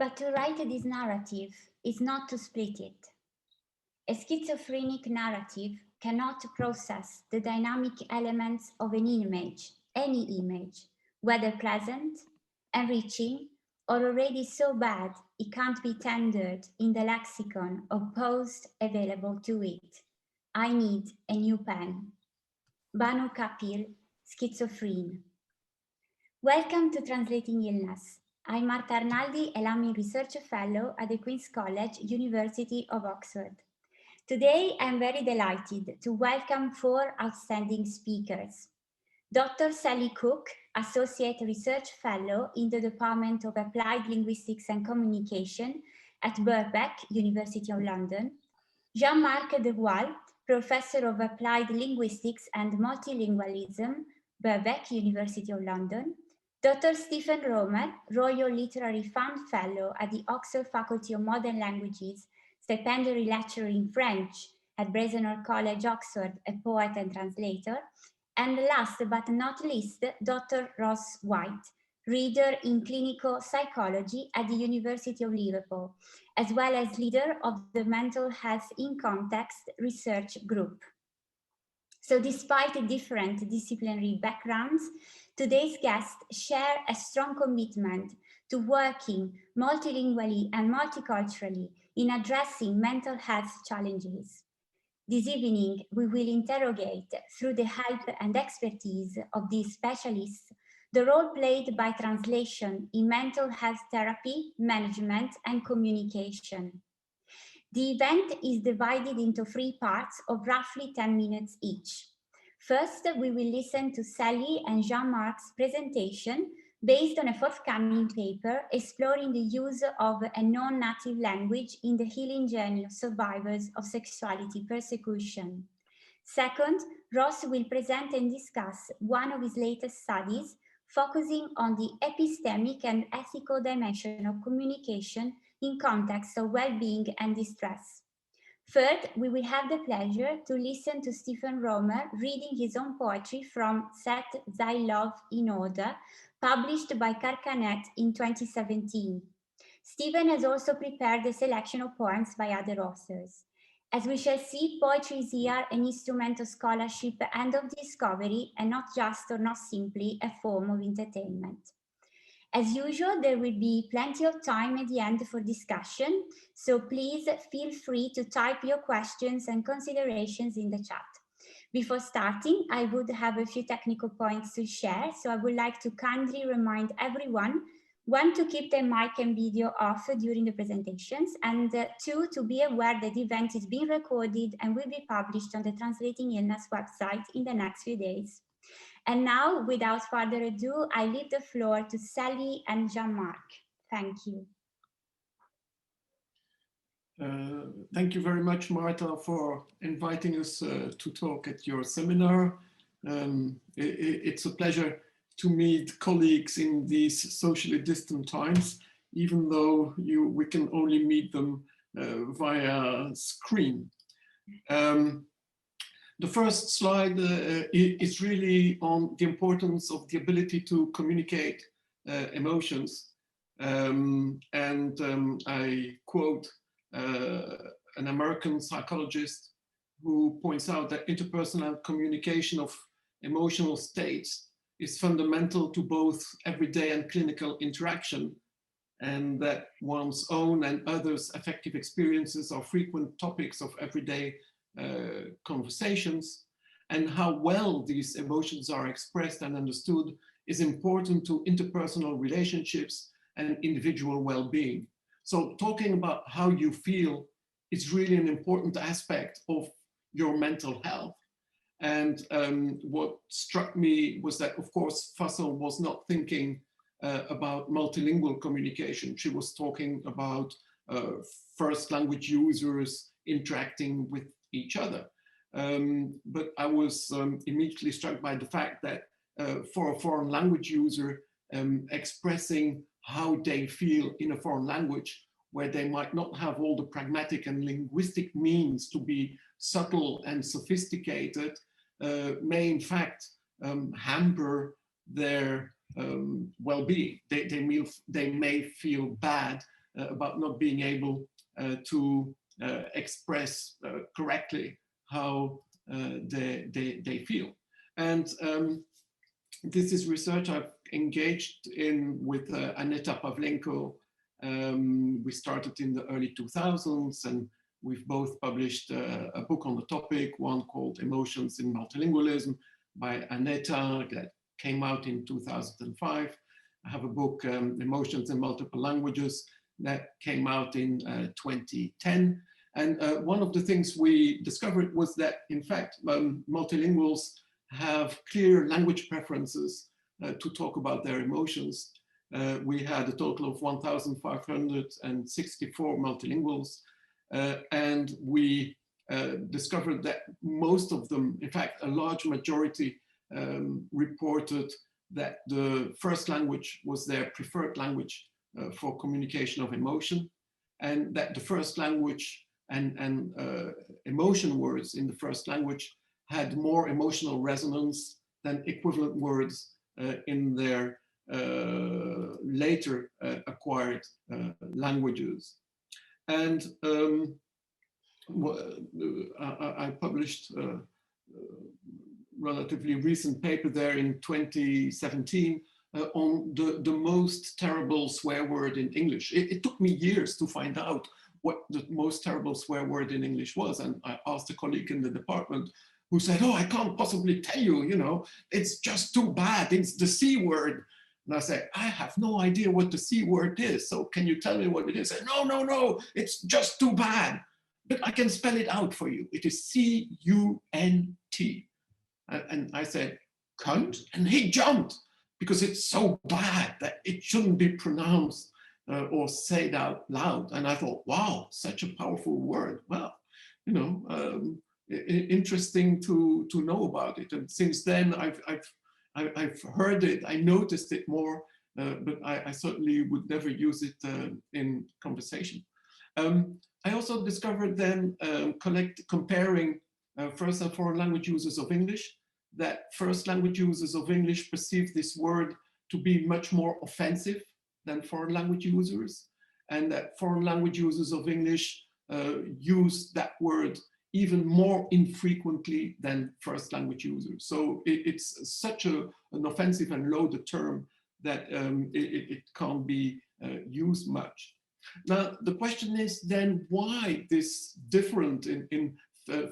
But to write this narrative is not to split it. A schizophrenic narrative cannot process the dynamic elements of an image, any image, whether pleasant, enriching, or already so bad it can't be tendered in the lexicon of post available to it. I need a new pen. Banu Kapil, schizophrene. Welcome to Translating Illness. I'm Marta Arnaldi, a Lamy Research Fellow at the Queen's College, University of Oxford. Today, I'm very delighted to welcome 4 outstanding speakers. Dr. Sally Cook, Associate Research Fellow in the Department of Applied Linguistics and Communication at Birkbeck, University of London. Jean-Marc Dewaele, Professor of Applied Linguistics and Multilingualism, Birkbeck, University of London. Dr. Stephen Romer, Royal Literary Fund Fellow at the Oxford Faculty of Modern Languages, stipendiary lecturer in French at Brasenor College, Oxford, a poet and translator. And last but not least, Dr. Ross White, reader in clinical psychology at the University of Liverpool, as well as leader of the Mental Health in Context research group. So despite different disciplinary backgrounds, today's guests share a strong commitment to working multilingually and multiculturally in addressing mental health challenges. This evening, we will interrogate, through the help and expertise of these specialists, the role played by translation in mental health therapy, management, and communication. The event is divided into 3 parts of roughly 10 minutes each. First, we will listen to Sally and Jean-Marc's presentation based on a forthcoming paper exploring the use of a non-native language in the healing journey of survivors of sexuality persecution. Second, Ross will present and discuss one of his latest studies focusing on the epistemic and ethical dimension of communication in context of well-being and distress. Third, we will have the pleasure to listen to Stephen Romer reading his own poetry from Set Thy Love in Order, published by Carcanet in 2017. Stephen has also prepared a selection of poems by other authors. As we shall see, poetry is here an instrument of scholarship and of discovery, and not just or not simply a form of entertainment. As usual, there will be plenty of time at the end for discussion, so please feel free to type your questions and considerations in the chat. Before starting, I would have a few technical points to share, so I would like to kindly remind everyone, 1, to keep their mic and video off during the presentations, and 2, to be aware that the event is being recorded and will be published on the Translating Illness website in the next few days. And now, without further ado, I leave the floor to Sally and Jean-Marc. Thank you. Thank you very much, Marta, for inviting us to talk at your seminar. It's a pleasure to meet colleagues in these socially distant times, even though we can only meet them via screen. The first slide is really on the importance of the ability to communicate emotions. I quote an American psychologist who points out that interpersonal communication of emotional states is fundamental to both everyday and clinical interaction, and that one's own and others' affective experiences are frequent topics of everyday conversations, and how well these emotions are expressed and understood is important to interpersonal relationships and individual well-being. So talking about how you feel is really an important aspect of your mental health. And what struck me was that, of course, Faisal was not thinking about multilingual communication. She was talking about first language users interacting with each other. But I was immediately struck by the fact that for a foreign language user, expressing how they feel in a foreign language, where they might not have all the pragmatic and linguistic means to be subtle and sophisticated, may in fact hamper their well-being. They may feel bad about not being able to express correctly how they feel. And this is research I've engaged in with Aneta Pavlenko. We started in the early 2000s, and we've both published a book on the topic, one called Emotions in Multilingualism by Aneta that came out in 2005. I have a book, Emotions in Multiple Languages, that came out in 2010. And one of the things we discovered was that, in fact, multilinguals have clear language preferences to talk about their emotions. We had a total of 1,564 multilinguals, and we discovered that most of them, in fact, a large majority, reported that the first language was their preferred language for communication of emotion, and that the first language and emotion words in the first language had more emotional resonance than equivalent words in their later acquired languages. And I published a relatively recent paper there in 2017 on the most terrible swear word in English. It took me years to find out what the most terrible swear word in English was. And I asked a colleague in the department who said, oh, I can't possibly tell you, you know, it's just too bad, it's the C word. And I said, I have no idea what the C word is, so can you tell me what it is? I said, no, it's just too bad. But I can spell it out for you. It is C-U-N-T. And I said, cunt? And he jumped, because it's so bad that it shouldn't be pronounced or said out loud. And I thought, wow, such a powerful word. Well, you know, interesting to know about it. And since then, I've heard it, I noticed it more, but I certainly would never use it in conversation. I also discovered then, comparing first and foreign language users of English, that first language users of English perceive this word to be much more offensive than foreign language users, and that foreign language users of English use that word even more infrequently than first language users. So it's such an offensive and loaded term that it can't be used much. Now, the question is then why this different in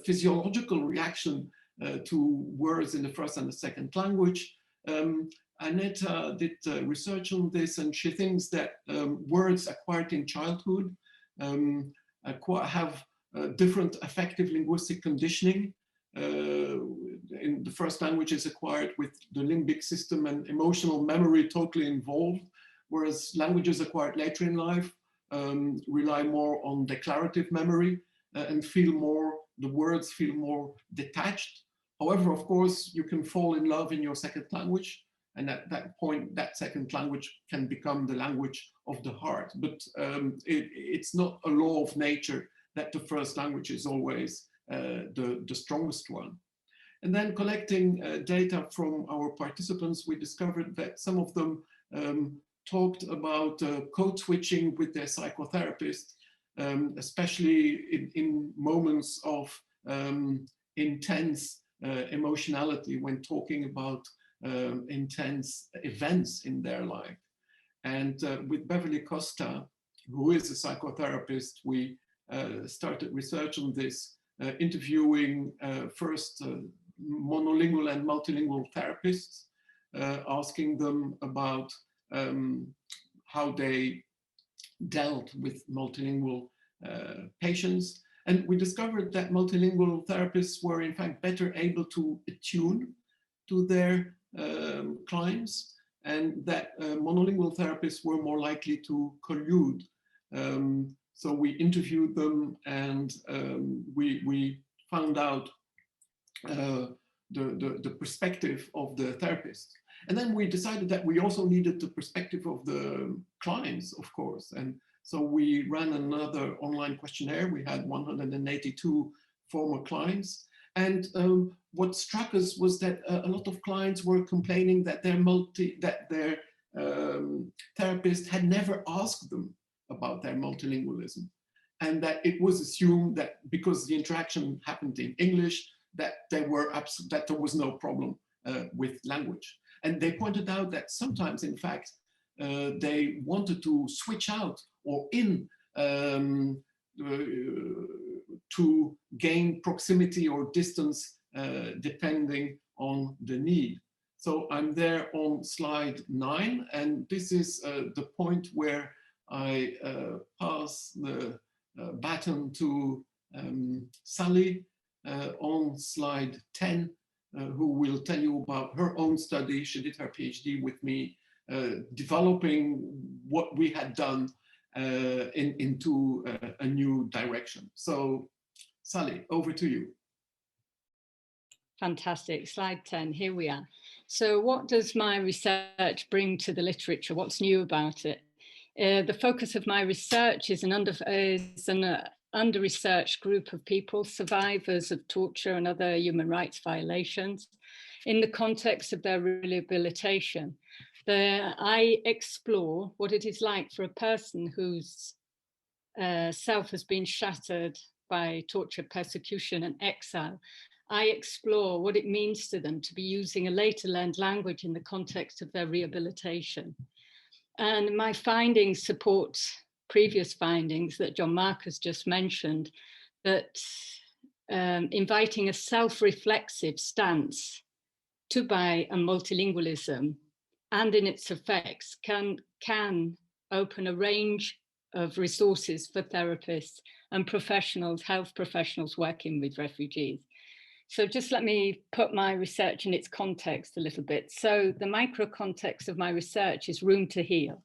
physiological reaction to words in the first and the second language. Aneta did research on this, and she thinks that words acquired in childhood have different affective linguistic conditioning. In the first language is acquired with the limbic system and emotional memory totally involved, whereas languages acquired later in life rely more on declarative memory and the words feel more detached. However, of course, you can fall in love in your second language, and at that point, that second language can become the language of the heart. But it's not a law of nature that the first language is always the strongest one. And then collecting data from our participants, we discovered that some of them talked about code switching with their psychotherapist, especially in moments of intense emotionality when talking about intense events in their life. And with Beverly Costa, who is a psychotherapist, we started research on this, interviewing first monolingual and multilingual therapists, asking them about how they dealt with multilingual patients. And we discovered that multilingual therapists were in fact better able to attune to their clients, and that monolingual therapists were more likely to collude. So we interviewed them, and we found out the perspective of the therapist. And then we decided that we also needed the perspective of the clients, of course. And so we ran another online questionnaire. We had 182 former clients. And what struck us was that a lot of clients were complaining that their therapist had never asked them about their multilingualism. And that it was assumed that because the interaction happened in English, that there was no problem with language. And they pointed out that sometimes, in fact, they wanted to switch out or in to gain proximity or distance depending on the need. So I'm there on slide 9, and this is the point where I pass the baton to Sally on slide 10, who will tell you about her own study. She did her PhD with me, developing what we had done into a new direction. So Sally, over to you. Fantastic. Slide 10, here we are. So what does my research bring to the literature? What's new about it? The focus of my research is an under-researched group of people, survivors of torture and other human rights violations, in the context of their rehabilitation. I explore what it is like for a person whose self has been shattered by torture, persecution, and exile. I explore what it means to them to be using a later learned language in the context of their rehabilitation. And my findings support previous findings that Jean-Marc has just mentioned, that inviting a self-reflexive stance to by a multilingualism and in its effects can open a range of resources for therapists and professionals, health professionals working with refugees. So just let me put my research in its context a little bit. So the micro context of my research is Room to Heal,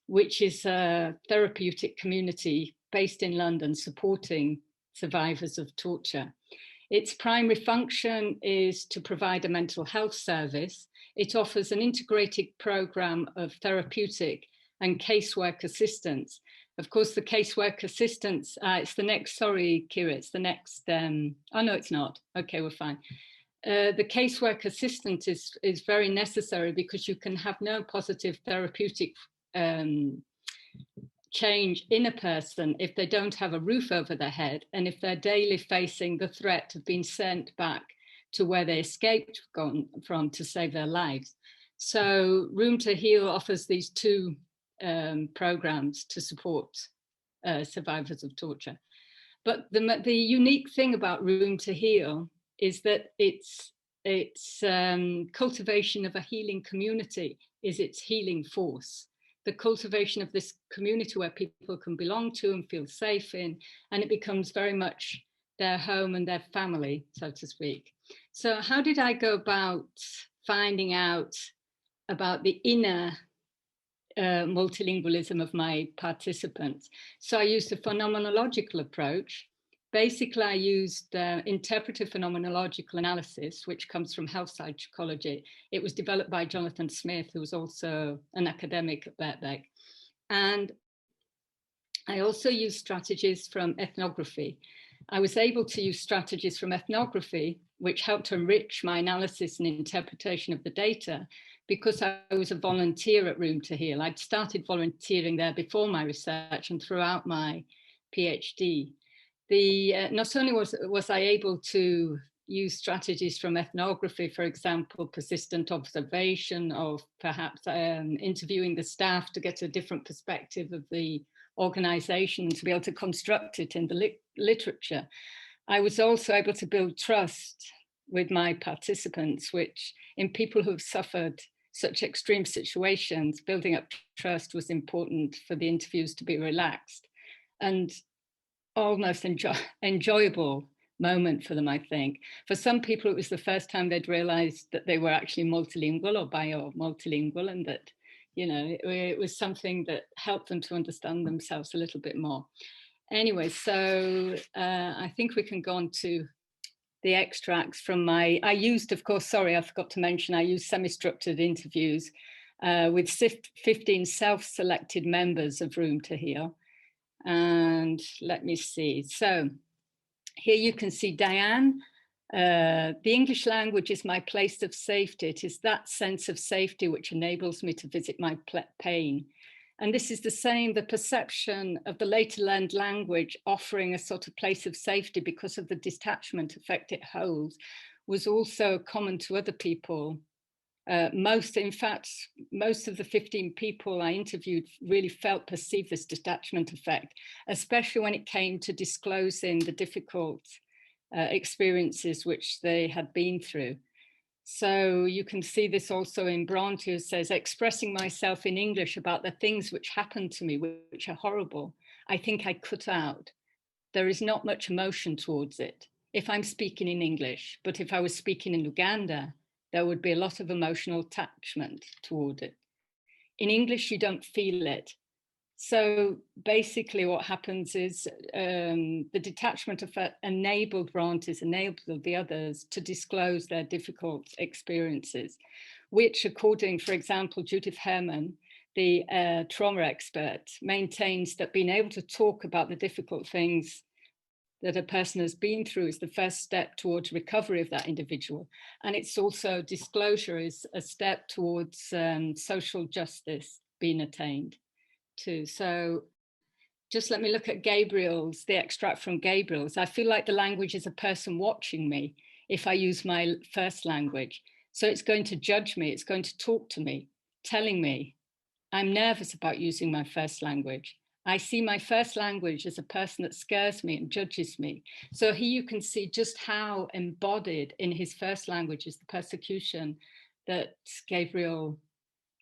which is a therapeutic community based in London supporting survivors of torture. Its primary function is to provide a mental health service. It offers an integrated program of therapeutic and casework assistance. Of course, the casework assistance, it's the next, sorry, Kira, it's the next, oh no, it's not. Okay, we're fine. The casework assistant is very necessary because you can have no positive therapeutic change in a person if they don't have a roof over their head and if they're daily facing the threat of being sent back to where they escaped from to save their lives. So Room to Heal offers these two programs to support survivors of torture. But the unique thing about Room to Heal is that its cultivation of a healing community is its healing force. The cultivation of this community where people can belong to and feel safe in, and it becomes very much their home and their family, so to speak. So how did I go about finding out about the inner multilingualism of my participants? So I used a phenomenological approach. Basically, I used interpretive phenomenological analysis, which comes from health psychology. It was developed by Jonathan Smith, who was also an academic at Birkbeck. And I also used strategies from ethnography. I was able to use strategies from ethnography, which helped to enrich my analysis and interpretation of the data, because I was a volunteer at Room to Heal. I'd started volunteering there before my research and throughout my PhD. Not only was I able to use strategies from ethnography, for example, persistent observation of perhaps interviewing the staff to get a different perspective of the organization, to be able to construct it in the literature. I was also able to build trust with my participants, which in people who have suffered such extreme situations, building up trust was important for the interviews to be relaxed and almost enjoyable moment for them, I think. For some people, it was the first time they'd realized that they were actually multilingual or bio-multilingual, and that, you know, it was something that helped them to understand themselves a little bit more. Anyway, so I think we can go on to the extracts from I used, of course, sorry, I forgot to mention, I used semi-structured interviews with 15 self-selected members of Room to Heal. And let me see. So here you can see Diane. The English language is my place of safety. It is that sense of safety which enables me to visit my pain. And this is the same, the perception of the later learned language offering a sort of place of safety because of the detachment effect it holds was also common to other people. In fact, most of the 15 people I interviewed really perceived this detachment effect, especially when it came to disclosing the difficult experiences which they had been through. So you can see this also in Bronte, who says, expressing myself in English about the things which happened to me, which are horrible, I think I cut out. There is not much emotion towards it if I'm speaking in English, but if I was speaking in Uganda, there would be a lot of emotional attachment toward it. In English, you don't feel it. So basically what happens is the detachment effect enabled Brontes, enabled the others to disclose their difficult experiences, which according, for example, Judith Herman, the trauma expert, maintains that being able to talk about the difficult things that a person has been through is the first step towards recovery of that individual. And it's also disclosure is a step towards social justice being attained too. So just let me look at Gabriel's, the extract from Gabriel's. I feel like the language is a person watching me if I use my first language. So it's going to judge me, it's going to talk to me, telling me I'm nervous about using my first language. I see my first language as a person that scares me and judges me. So here you can see just how embodied in his first language is the persecution that Gabriel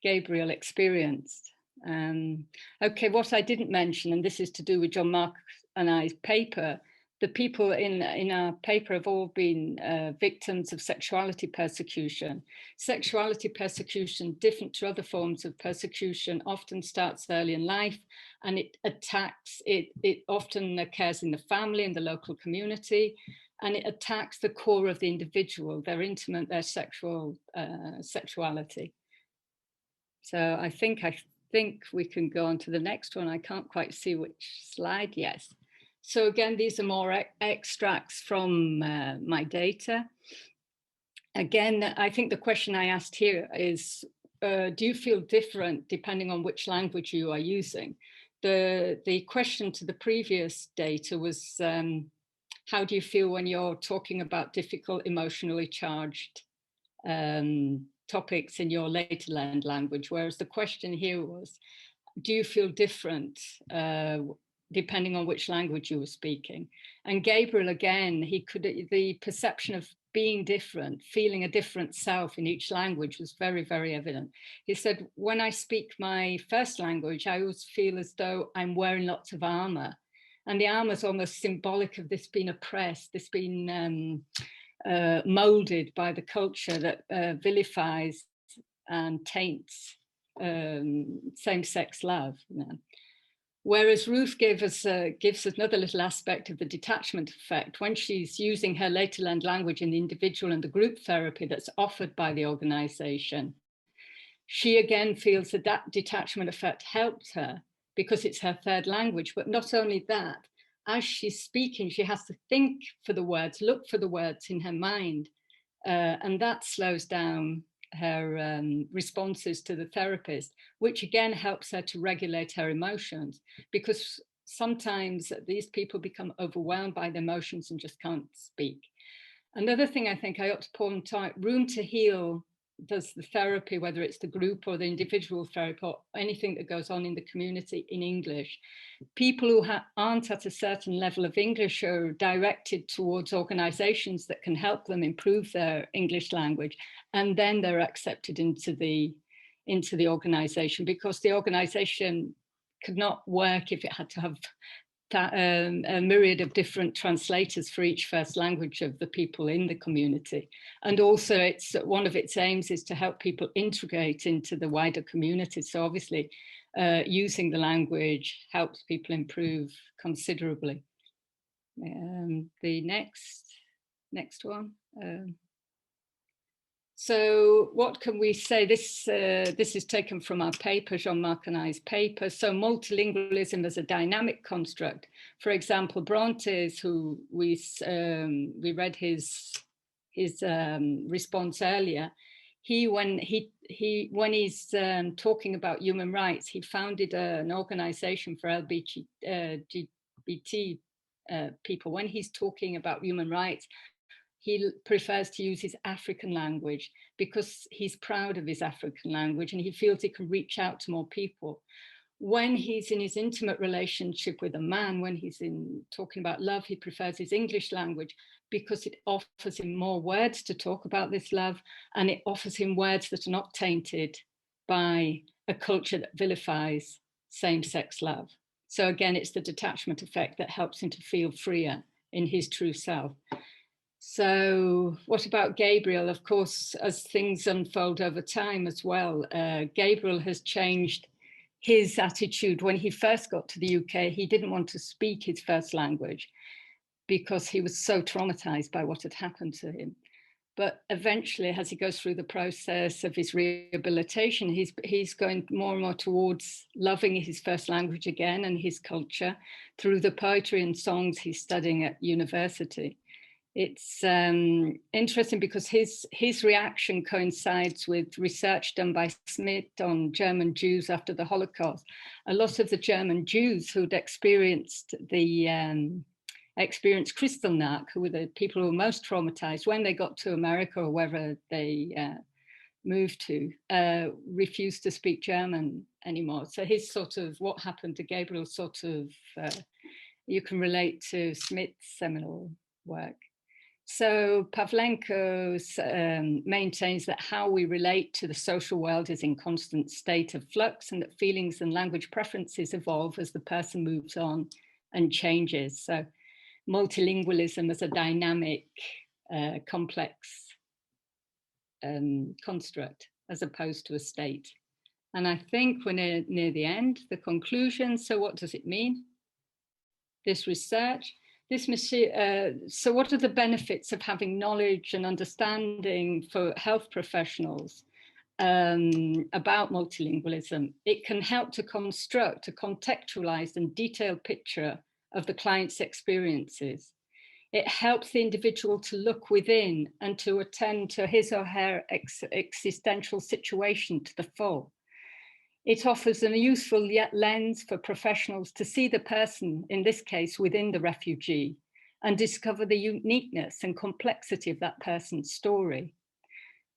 experienced. Okay, what I didn't mention, and this is to do with Jean-Marc and I's paper, the people in our paper have all been victims of sexuality persecution. Sexuality persecution, different to other forms of persecution, often starts early in life, and it often occurs in the family, in the local community, and it attacks the core of the individual, their intimate, their sexuality. So I think we can go on to the next one. I can't quite see which slide. Yes. So again, these are more extracts from my data. Again, I think the question I asked here is, do you feel different depending on which language you are using? The question to the previous data was, how do you feel when you're talking about difficult, emotionally charged topics in your later learned language? Whereas the question here was, do you feel different depending on which language you were speaking? And Gabriel, again, the perception of being different, feeling a different self in each language was very, very evident. He said, when I speak my first language, I always feel as though I'm wearing lots of armor. And the armor is almost symbolic of this being oppressed, this being molded by the culture that vilifies and taints same-sex love. You know? Whereas Ruth gives us another little aspect of the detachment effect when she's using her later learned language in the individual and the group therapy that's offered by the organization. She again feels that detachment effect helped her because it's her third language. But not only that, as she's speaking, she has to think for the words, look for the words in her mind. And that slows down her responses to the therapist, which again helps her to regulate her emotions, because sometimes these people become overwhelmed by their emotions and just can't speak. Another thing I think I ought to point out, Room to Heal does the therapy, whether it's the group or the individual therapy or anything that goes on in the community in English. People who aren't at a certain level of English are directed towards organizations that can help them improve their English language, and then they're accepted into the organization, because the organization could not work if it had to have a myriad of different translators for each first language of the people in the community. And also it's one of its aims is to help people integrate into the wider community. So obviously using the language helps people improve considerably. The next one. So what can we say? This is taken from our paper, Jean-Marc and I's paper. So multilingualism as a dynamic construct. For example, Brontes, who we read his response earlier, when he's talking about human rights, he founded an organization for LGBT people. When he's talking about human rights, he prefers to use his African language because he's proud of his African language and he feels he can reach out to more people. When he's in his intimate relationship with a man, when he's talking about love, he prefers his English language because it offers him more words to talk about this love, and it offers him words that are not tainted by a culture that vilifies same-sex love. So again, it's the detachment effect that helps him to feel freer in his true self. So what about Gabriel? Of course, as things unfold over time as well, Gabriel has changed his attitude. When he first got to the UK, he didn't want to speak his first language because he was so traumatized by what had happened to him. But eventually, as he goes through the process of his rehabilitation, he's going more and more towards loving his first language again and his culture through the poetry and songs he's studying at university. It's interesting because his reaction coincides with research done by Smith on German Jews after the Holocaust. A lot of the German Jews who'd experienced Kristallnacht, who were the people who were most traumatized when they got to America or wherever they moved to, refused to speak German anymore. So his sort of, what happened to Gabriel sort of, you can relate to Smith's seminal work. So Pavlenko maintains that how we relate to the social world is in constant state of flux and that feelings and language preferences evolve as the person moves on and changes. So multilingualism as a dynamic, complex construct as opposed to a state. And I think we're near the end, the conclusion. So what does it mean? This research. So what are the benefits of having knowledge and understanding for health professionals about multilingualism? It can help to construct a contextualized and detailed picture of the client's experiences. It helps the individual to look within and to attend to his or her existential situation to the full. It offers a useful lens for professionals to see the person, in this case, within the refugee, and discover the uniqueness and complexity of that person's story.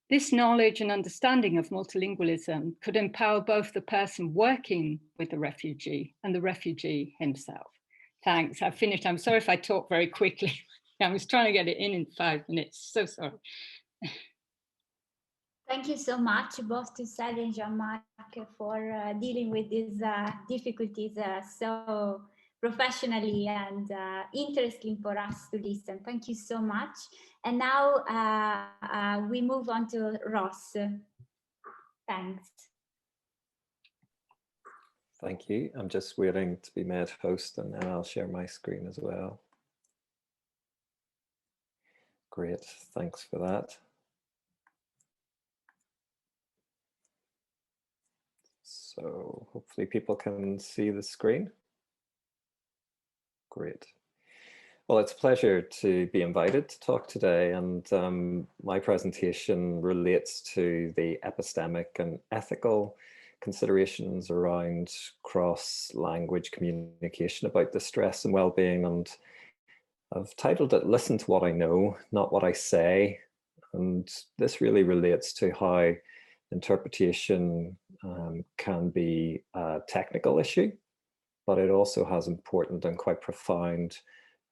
This knowledge and understanding of multilingualism could empower both the person working with the refugee and the refugee himself. Thanks, I've finished. I'm sorry if I talk very quickly. I was trying to get it in 5 minutes, so sorry. Thank you so much, both to Sally and Jean-Marc, for dealing with these difficulties so professionally and interesting for us to listen. Thank you so much. And now we move on to Ross. Thanks. Thank you. I'm just waiting to be made host and then I'll share my screen as well. Great, thanks for that. So hopefully people can see the screen. Great. Well, it's a pleasure to be invited to talk today, and my presentation relates to the epistemic and ethical considerations around cross-language communication about distress and well-being, and I've titled it "Listen to What I Know, Not What I Say," and this really relates to how interpretation can be a technical issue, but it also has important and quite profound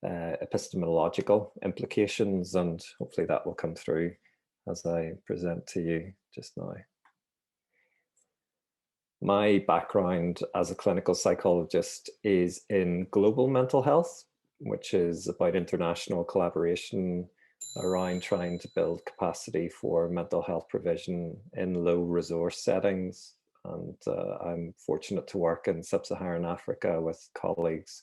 epistemological implications, and hopefully that will come through as I present to you just now. My background as a clinical psychologist is in global mental health, which is about international collaboration around trying to build capacity for mental health provision in low resource settings. And I'm fortunate to work in sub-Saharan Africa with colleagues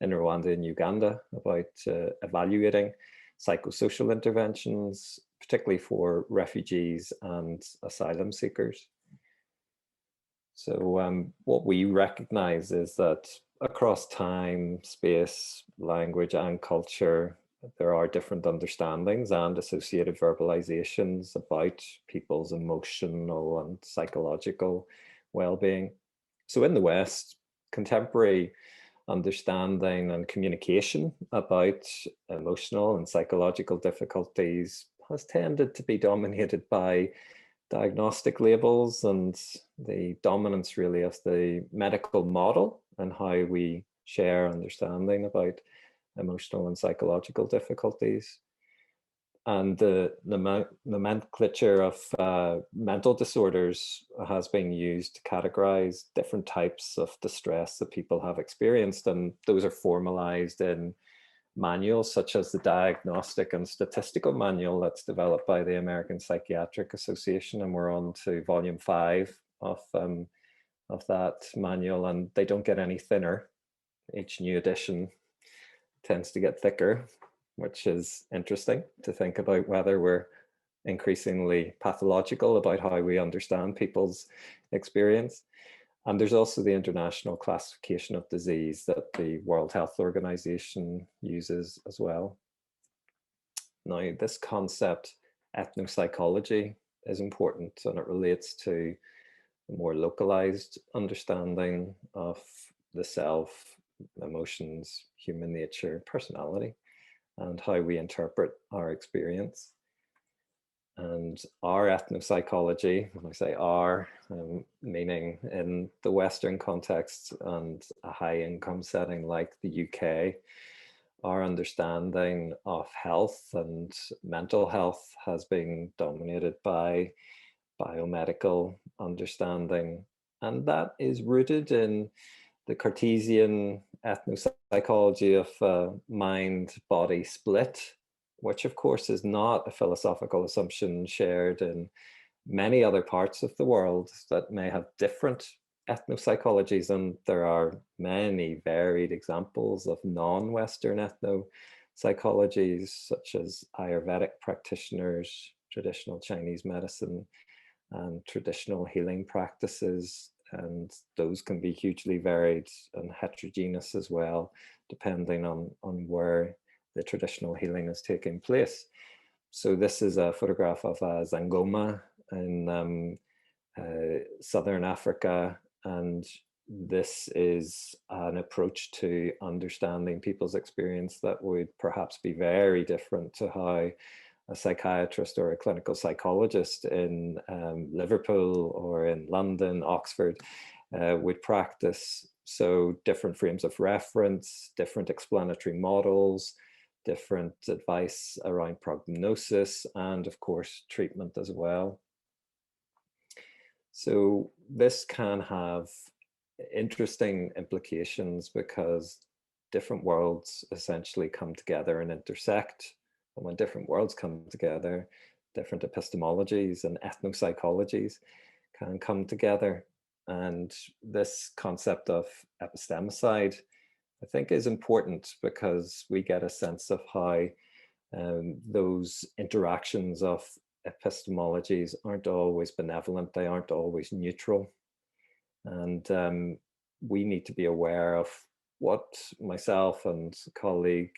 in Rwanda and Uganda about evaluating psychosocial interventions, particularly for refugees and asylum seekers. So what we recognize is that across time, space, language, and culture, there are different understandings and associated verbalizations about people's emotional and psychological well-being. So in the West, contemporary understanding and communication about emotional and psychological difficulties has tended to be dominated by diagnostic labels and the dominance really of the medical model and how we share understanding about emotional and psychological difficulties. And the nomenclature of mental disorders has been used to categorize different types of distress that people have experienced, and those are formalized in manuals such as the Diagnostic and Statistical Manual that's developed by the American Psychiatric Association, and we're on to volume 5 of that manual, and they don't get any thinner. Each new edition tends to get thicker, which is interesting to think about whether we're increasingly pathological about how we understand people's experience. And there's also the International Classification of Disease that the World Health Organization uses as well. Now, this concept, ethnopsychology, is important, and it relates to a more localized understanding of the self, emotions, human nature, personality, and how we interpret our experience. And our ethnopsychology, when I say our, meaning in the Western context and a high income setting like the UK, our understanding of health and mental health has been dominated by biomedical understanding. And that is rooted in the Cartesian ethnopsychology of mind-body split, which of course is not a philosophical assumption shared in many other parts of the world that may have different ethnopsychologies. And there are many varied examples of non-Western ethnopsychologies, such as Ayurvedic practitioners, traditional Chinese medicine, and traditional healing practices. And those can be hugely varied and heterogeneous as well, depending on where the traditional healing is taking place. So this is a photograph of a Zangoma in Southern Africa, and this is an approach to understanding people's experience that would perhaps be very different to how a psychiatrist or a clinical psychologist in Liverpool or in London, Oxford, would practice. So different frames of reference, different explanatory models, different advice around prognosis, and of course, treatment as well. So this can have interesting implications because different worlds essentially come together and intersect. And when different worlds come together, different epistemologies and ethnopsychologies can come together. And this concept of epistemicide, I think, is important because we get a sense of how those interactions of epistemologies aren't always benevolent, they aren't always neutral. And we need to be aware of what myself and colleague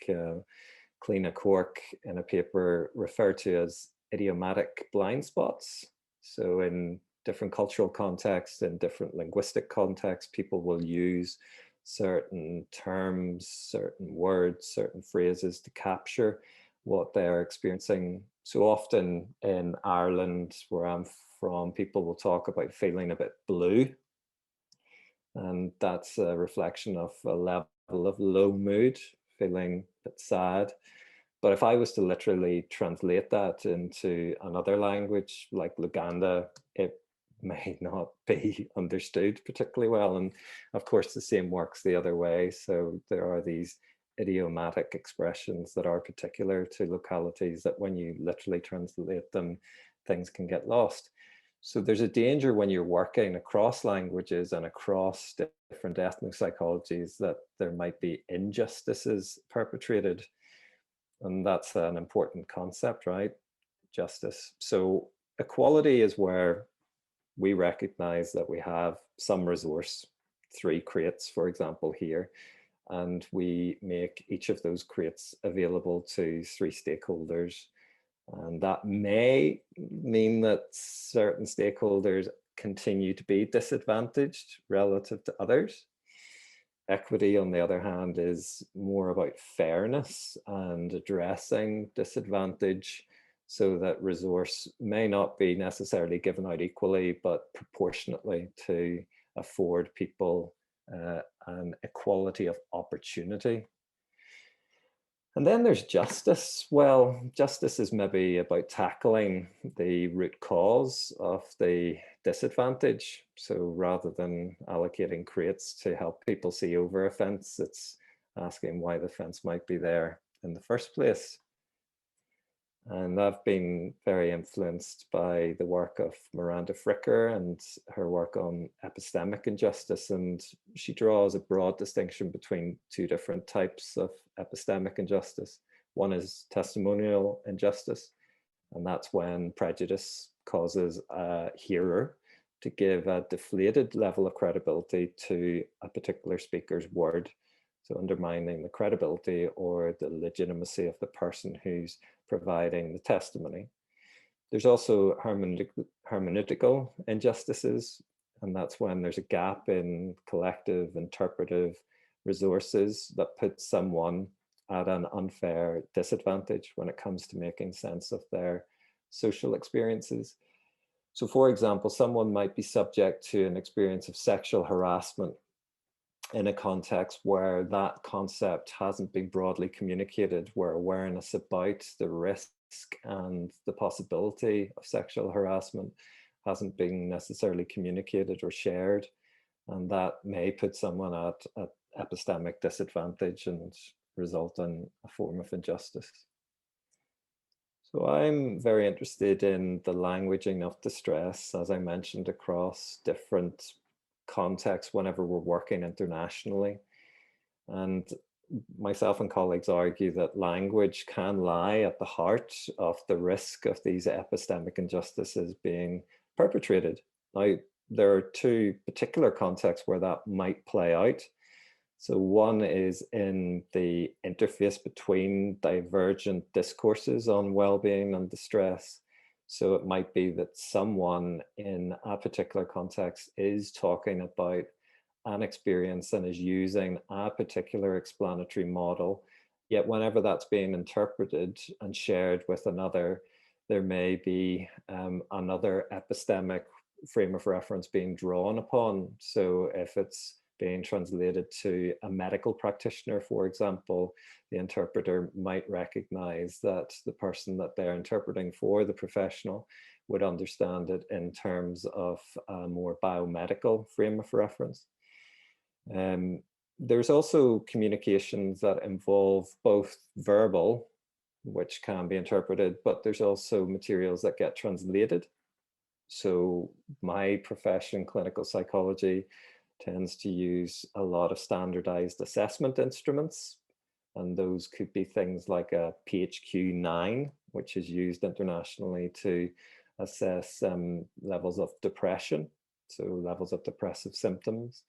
Cliona Cork in a paper refer to as idiomatic blind spots. So in different cultural contexts, in different linguistic contexts, people will use certain terms, certain words, certain phrases to capture what they're experiencing. So often in Ireland, where I'm from, people will talk about feeling a bit blue. And that's a reflection of a level of low mood, feeling a bit sad. But if I was to literally translate that into another language like Luganda, it may not be understood particularly well. And of course, the same works the other way. So there are these idiomatic expressions that are particular to localities that when you literally translate them, things can get lost. So there's a danger when you're working across languages and across different ethnopsychologies that there might be injustices perpetrated. And that's an important concept, right? Justice. So equality is where we recognize that we have some resource, 3 crates, for example, here, and we make each of those crates available to 3 stakeholders. And that may mean that certain stakeholders continue to be disadvantaged relative to others. Equity, on the other hand, is more about fairness and addressing disadvantage so that resource may not be necessarily given out equally, but proportionately to afford people an equality of opportunity. And then there's justice. Well, justice is maybe about tackling the root cause of the disadvantage. So rather than allocating crates to help people see over a fence, it's asking why the fence might be there in the first place. And I've been very influenced by the work of Miranda Fricker and her work on epistemic injustice. And she draws a broad distinction between 2 different types of epistemic injustice. One is testimonial injustice, and that's when prejudice causes a hearer to give a deflated level of credibility to a particular speaker's word. So undermining the credibility or the legitimacy of the person who's providing the testimony. There's also hermeneutical injustices, and that's when there's a gap in collective interpretive resources that puts someone at an unfair disadvantage when it comes to making sense of their social experiences. So for example, someone might be subject to an experience of sexual harassment in a context where that concept hasn't been broadly communicated, where awareness about the risk and the possibility of sexual harassment hasn't been necessarily communicated or shared. And that may put someone at an epistemic disadvantage and result in a form of injustice. So I'm very interested in the languaging of distress, as I mentioned, across different contexts whenever we're working internationally. And myself and colleagues argue that language can lie at the heart of the risk of these epistemic injustices being perpetrated. Now, there are 2 particular contexts where that might play out. So one is in the interface between divergent discourses on well-being and distress. So it might be that someone in a particular context is talking about an experience and is using a particular explanatory model, yet whenever that's being interpreted and shared with another, there may be another epistemic frame of reference being drawn upon. So if it's being translated to a medical practitioner, for example, the interpreter might recognize that the person that they're interpreting for, the professional, would understand it in terms of a more biomedical frame of reference. There's also communications that involve both verbal, which can be interpreted, but there's also materials that get translated. So my profession, clinical psychology, tends to use a lot of standardized assessment instruments. And those could be things like a PHQ-9, which is used internationally to assess levels of depression, so levels of depressive symptoms.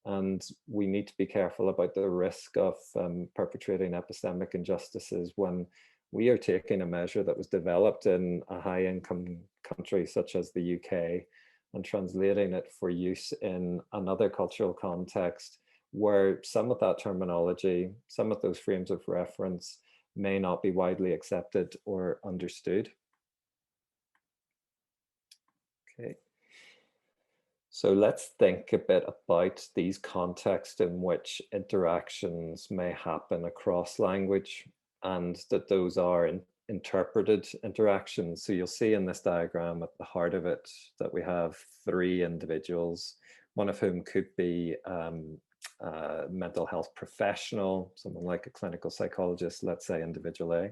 And we need to be careful about the risk of perpetrating epistemic injustices when we are taking a measure that was developed in a high-income country such as the UK and translating it for use in another cultural context where some of that terminology, some of those frames of reference may not be widely accepted or understood. Okay. So let's think a bit about these contexts in which interactions may happen across language, and that those are interpreted interactions. So you'll see in this diagram at the heart of it that we have 3 individuals, one of whom could be a mental health professional, someone like a clinical psychologist, let's say individual A.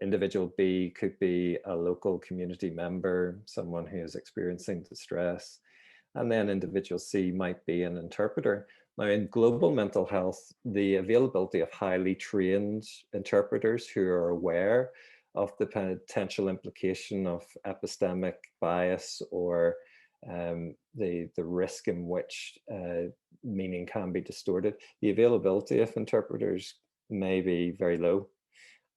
Individual B could be a local community member, someone who is experiencing distress. And then individual C might be an interpreter. Now, in global mental health, the availability of highly trained interpreters who are aware of the potential implication of epistemic bias or the risk in which meaning can be distorted. The availability of interpreters may be very low.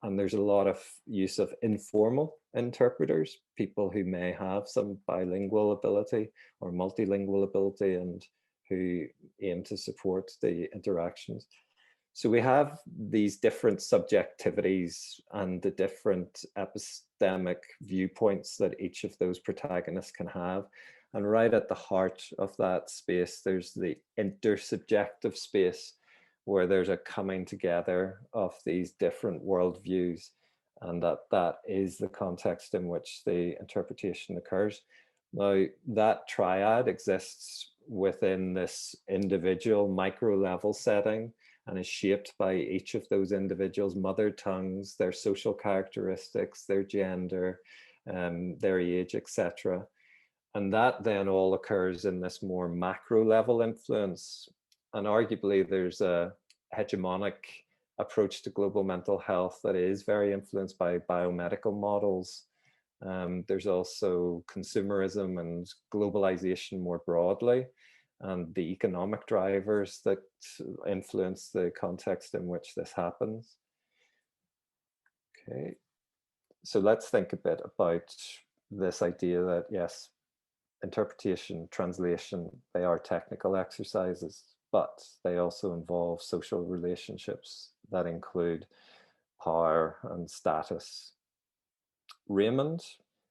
And there's a lot of use of informal interpreters, people who may have some bilingual ability or multilingual ability and who aim to support the interactions. So we have these different subjectivities and the different epistemic viewpoints that each of those protagonists can have. And right at the heart of that space, there's the intersubjective space, where there's a coming together of these different worldviews, and that is the context in which the interpretation occurs. Now, that triad exists within this individual micro level setting and is shaped by each of those individuals' mother tongues, their social characteristics, their gender, their age, etc. And that then all occurs in this more macro level influence. And arguably there's a hegemonic approach to global mental health that is very influenced by biomedical models. There's also consumerism and globalization more broadly, and the economic drivers that influence the context in which this happens. Okay, so let's think a bit about this idea that, yes, interpretation, translation, they are technical exercises, but they also involve social relationships that include power and status. Raymond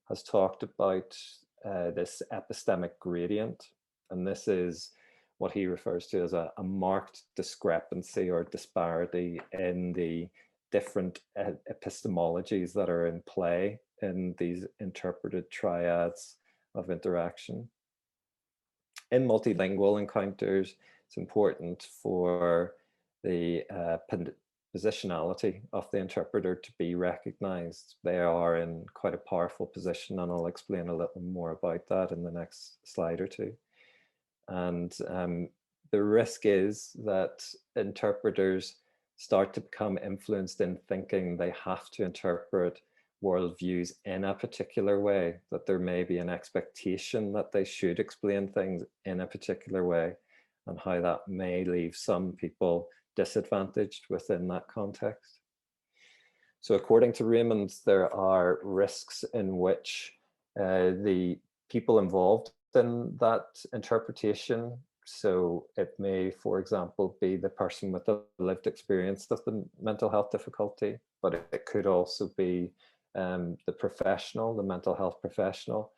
has talked about this epistemic gradient, and this is what he refers to as a marked discrepancy or disparity in the different epistemologies that are in play in these interpreted triads of interaction. In multilingual encounters, it's important for the positionality of the interpreter to be recognized. They are in quite a powerful position, and I'll explain a little more about that in the next slide or two. And the risk is that interpreters start to become influenced in thinking they have to interpret worldviews in a particular way, that there may be an expectation that they should explain things in a particular way, and how that may leave some people disadvantaged within that context. So according to Raymond, there are risks in which the people involved in that interpretation, so it may, for example, be the person with the lived experience of the mental health difficulty, but it could also be the professional, the mental health professional,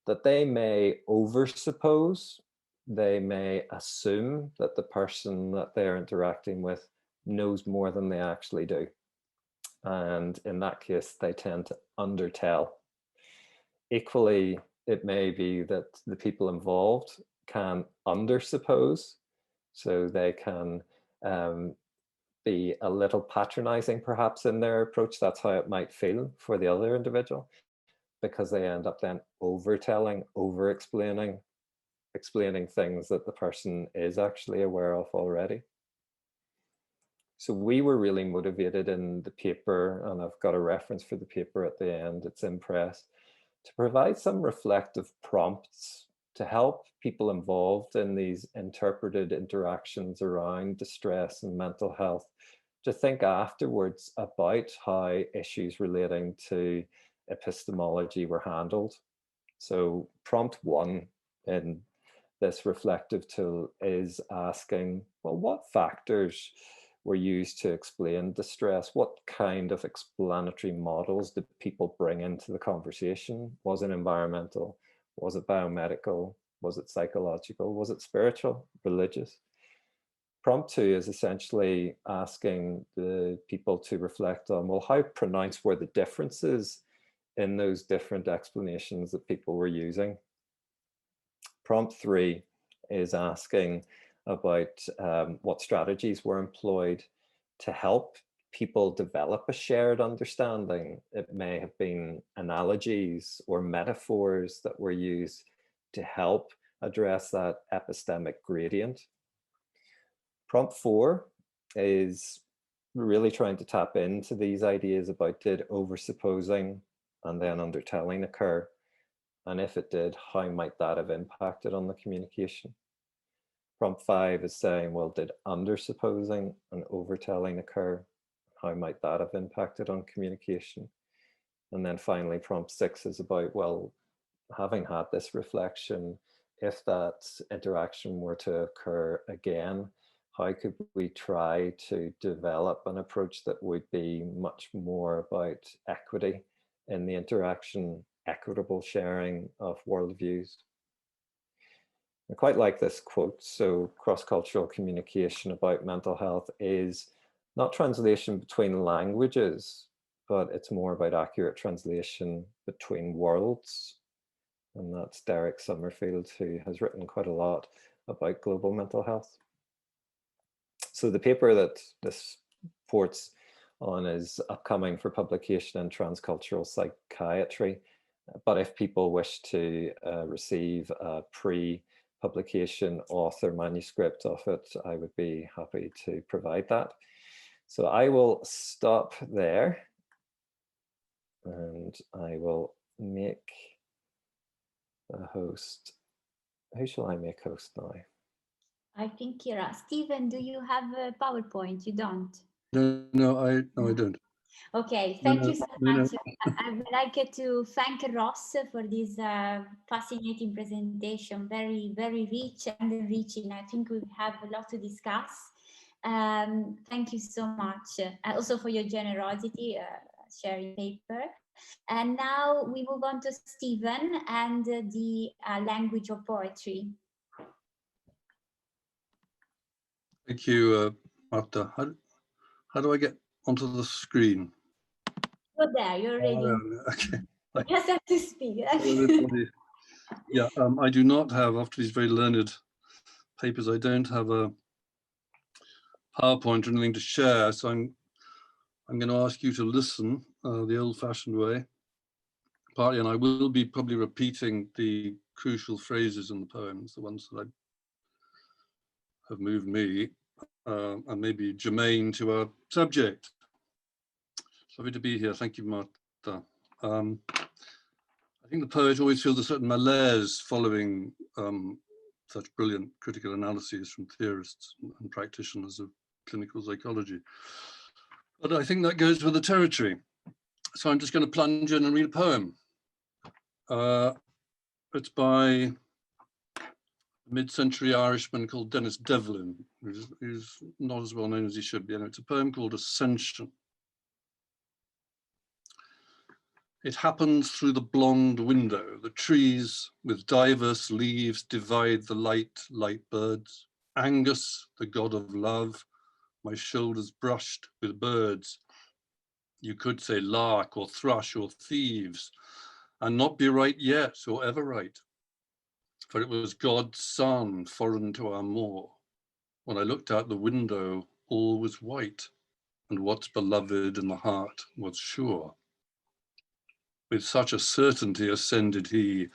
that they may oversuppose, they may assume that the person that they're interacting with knows more than they actually do. And in that case, they tend to undertell. Equally, it may be that the people involved can undersuppose, so they can be a little patronizing perhaps in their approach. That's how it might feel for the other individual, because they end up then overtelling, over-explaining, explaining things that the person is actually aware of already. So we were really motivated in the paper, and I've got a reference for the paper at the end, it's in press, to provide some reflective prompts to help people involved in these interpreted interactions around distress and mental health to think afterwards about how issues relating to epistemology were handled. So prompt 1 in this reflective tool is asking, well, what factors were used to explain distress? What kind of explanatory models did people bring into the conversation? Was it environmental? Was it biomedical? Was it psychological? Was it spiritual, religious? Prompt 2 is essentially asking the people to reflect on, well, how pronounced were the differences in those different explanations that people were using? Prompt 3 is asking about what strategies were employed to help people develop a shared understanding. It may have been analogies or metaphors that were used to help address that epistemic gradient. Prompt 4 is really trying to tap into these ideas about did oversupposing and then undertelling occur, And if it did, how might that have impacted on the communication? Prompt 5 is saying, well, did undersupposing and overtelling occur? How might that have impacted on communication? And then finally, prompt 6 is about, well, having had this reflection, if that interaction were to occur again, how could we try to develop an approach that would be much more about equity in the interaction, equitable sharing of worldviews? I quite like this quote. So cross-cultural communication about mental health is not translation between languages, but it's more about accurate translation between worlds. And that's Derek Summerfield, who has written quite a lot about global mental health. So the paper that this reports on is upcoming for publication in Transcultural Psychiatry. But if people wish to receive a pre-publication author manuscript of it, I would be happy to provide that. So I will stop there and I will make a host. Who shall I make host now? I think Kira. Stephen, do you have a PowerPoint? You don't? No, I don't. Okay, thank you so much. No. I would like to thank Ross for this fascinating presentation, very, very rich and enriching. I think we have a lot to discuss. Thank you so much. Also for your generosity, sharing paper. And now we move on to Stephen and the language of poetry. Thank you, Marta. How do I get onto the screen? You're there, you're ready. Okay. You just have to speak. Yeah, I do not have, after these very learned papers, I don't have a PowerPoint or anything to share, so I'm going to ask you to listen the old-fashioned way, partly, and I will be probably repeating the crucial phrases in the poems, the ones that have moved me, and maybe germane to our subject. It's lovely to be here. Thank you, Marta. I think the poet always feels a certain malaise following such brilliant critical analyses from theorists and practitioners of clinical psychology. But I think that goes with the territory. So I'm just going to plunge in and read a poem. It's by a mid-century Irishman called Dennis Devlin, who's not as well known as he should be. And it's a poem called Ascension. It happens through the blonde window. The trees with diverse leaves divide the light birds. Angus, the god of love, my shoulders brushed with birds. You could say lark or thrush or thieves, and not be right yet or ever right. For it was God's son foreign to our moor. When I looked out the window, all was white, and what's beloved in the heart was sure. With such a certainty ascended he,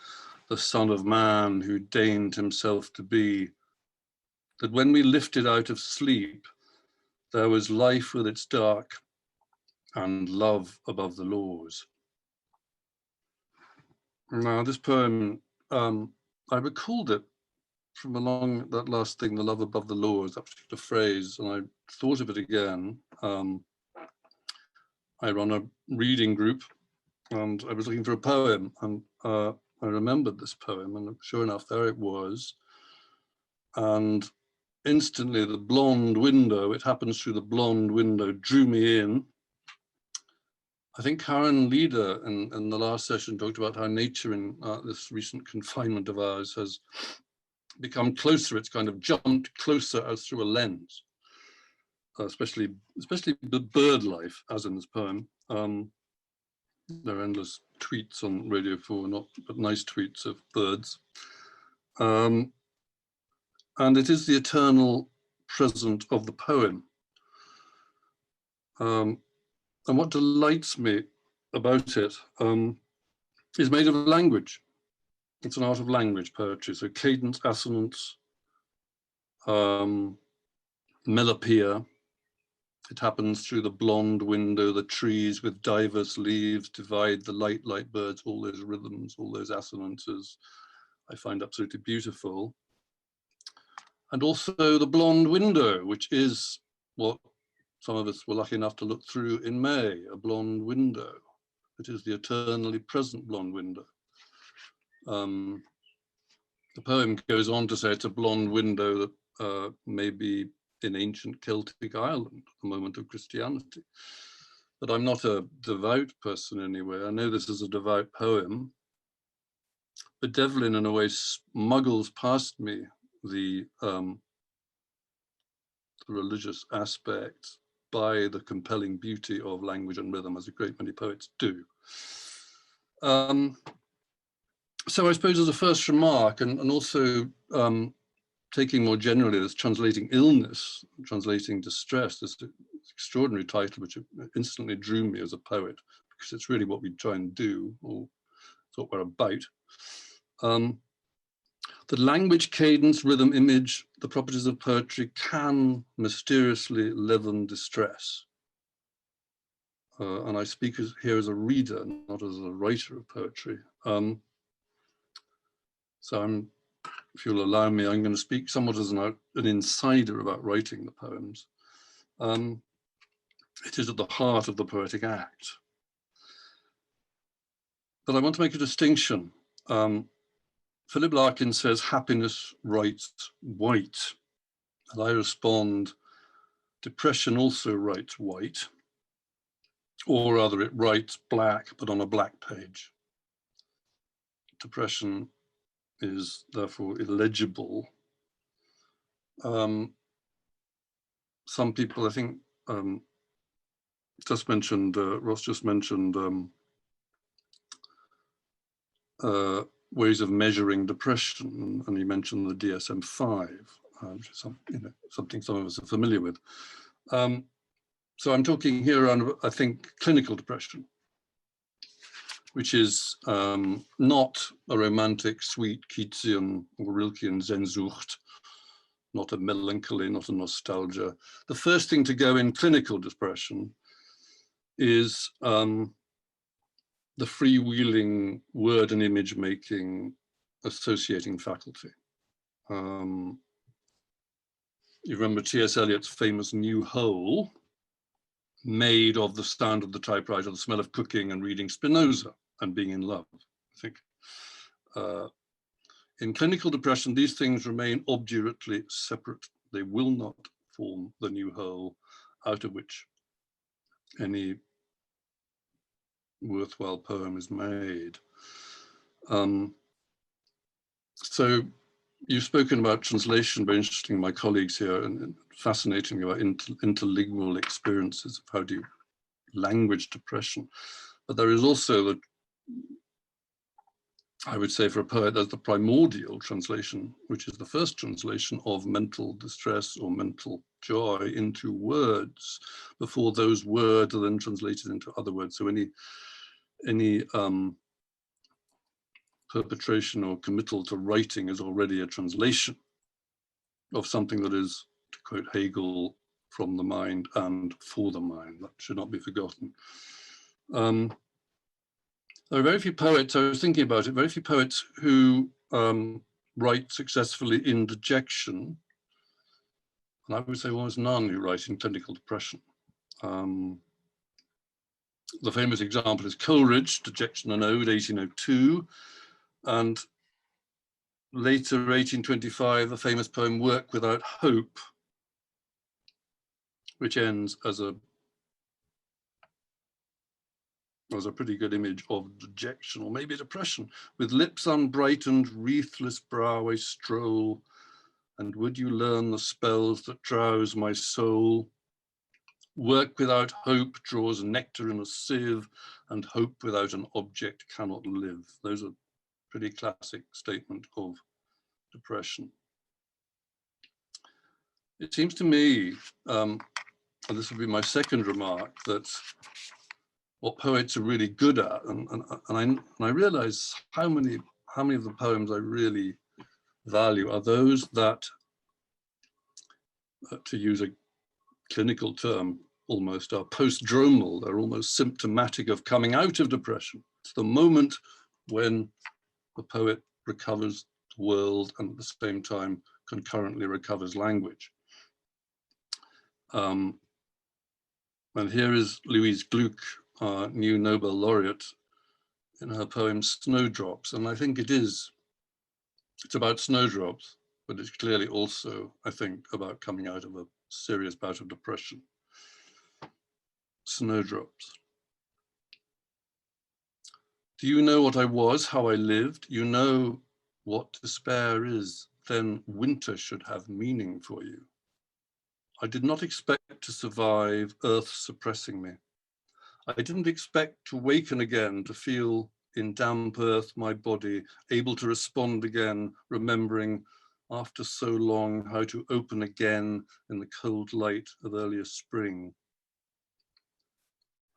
the Son of Man who deigned himself to be, that when we lifted out of sleep, there was life with its dark and love above the laws. Now this poem, I recalled it from along that last thing, the love above the laws, that particular phrase, and I thought of it again. I run a reading group and I was looking for a poem, and I remembered this poem, and sure enough, there it was. And instantly the blonde window, it happens through the blonde window, drew me in. I think Karen Leader in the last session talked about how nature in this recent confinement of ours has become closer. It's kind of jumped closer as through a lens, especially the bird life, as in this poem. There are endless tweets on Radio 4, but nice tweets of birds. And it is the eternal present of the poem. And what delights me about it is made of language. It's an art of language, poetry. So cadence, assonance, melopea, It happens through the blonde window, the trees with diverse leaves divide the light birds, all those rhythms, all those assonances I find absolutely beautiful. And also the blonde window, which is what some of us were lucky enough to look through in May, a blonde window. It is the eternally present blonde window. The poem goes on to say it's a blonde window that may be in ancient Celtic Ireland, the moment of Christianity. But I'm not a devout person anyway. I know this is a devout poem, but Devlin in a way smuggles past me the religious aspect by the compelling beauty of language and rhythm, as a great many poets do. So I suppose as a first remark, and also taking more generally this translating illness, translating distress, this extraordinary title which instantly drew me as a poet, because it's really what we try and do, or it's what we're about. The language, cadence, rhythm, image, the properties of poetry can mysteriously leaven distress. And I speak here as a reader, not as a writer of poetry. So if you'll allow me, I'm going to speak somewhat as an insider about writing the poems. It is at the heart of the poetic act. But I want to make a distinction. Philip Larkin says, happiness writes white. And I respond, depression also writes white. Or rather, it writes black, but on a black page. Depression is therefore illegible. Some people, I think, just mentioned, Ross just mentioned ways of measuring depression, and he mentioned the DSM-5, which is something some of us are familiar with. So I'm talking here around, I think, clinical depression, which is not a romantic, sweet, Keatsian or Rilkean Sehnsucht, not a melancholy, not a nostalgia. The first thing to go in clinical depression is the freewheeling word and image making associating faculty. You remember T.S. Eliot's famous New Whole, made of the sound of the typewriter, the smell of cooking and reading Spinoza and being in love, I think. In clinical depression, these things remain obdurately separate. They will not form the new whole out of which any worthwhile poem is made. So you've spoken about translation, very interesting, my colleagues here, and fascinating about interlingual experiences of how do you language depression. But there is also I would say for a poet, there's the primordial translation, which is the first translation of mental distress or mental joy into words before those words are then translated into other words. So any perpetration or committal to writing is already a translation of something that is, to quote Hegel, from the mind and for the mind. That should not be forgotten. There are very few poets, I was thinking about it, very few poets who write successfully in dejection. And I would say almost none who write in clinical depression. The famous example is Coleridge, Dejection and Ode, 1802. And later, 1825, the famous poem Work Without Hope, which ends as a pretty good image of dejection, or maybe depression. With lips unbrightened, wreathless brow, I stroll, and would you learn the spells that drowse my soul? Work without hope draws nectar in a sieve, and hope without an object cannot live. Those are pretty classic statement of depression. It seems to me, and this will be my second remark, that what poets are really good at, and I realize how many of the poems I really value are those that, to use a clinical term, almost are post-dromal. They're almost symptomatic of coming out of depression. It's the moment when the poet recovers the world and at the same time concurrently recovers language. And here is Louise Gluck, our new Nobel laureate, in her poem Snowdrops. And I think it's about snowdrops, but it's clearly also, I think, about coming out of a serious bout of depression. Snowdrops. Do you know what I was, how I lived? You know what despair is, then winter should have meaning for you. I did not expect to survive Earth suppressing me. I didn't expect to waken again, to feel in damp earth my body, able to respond again, remembering after so long how to open again in the cold light of earlier spring.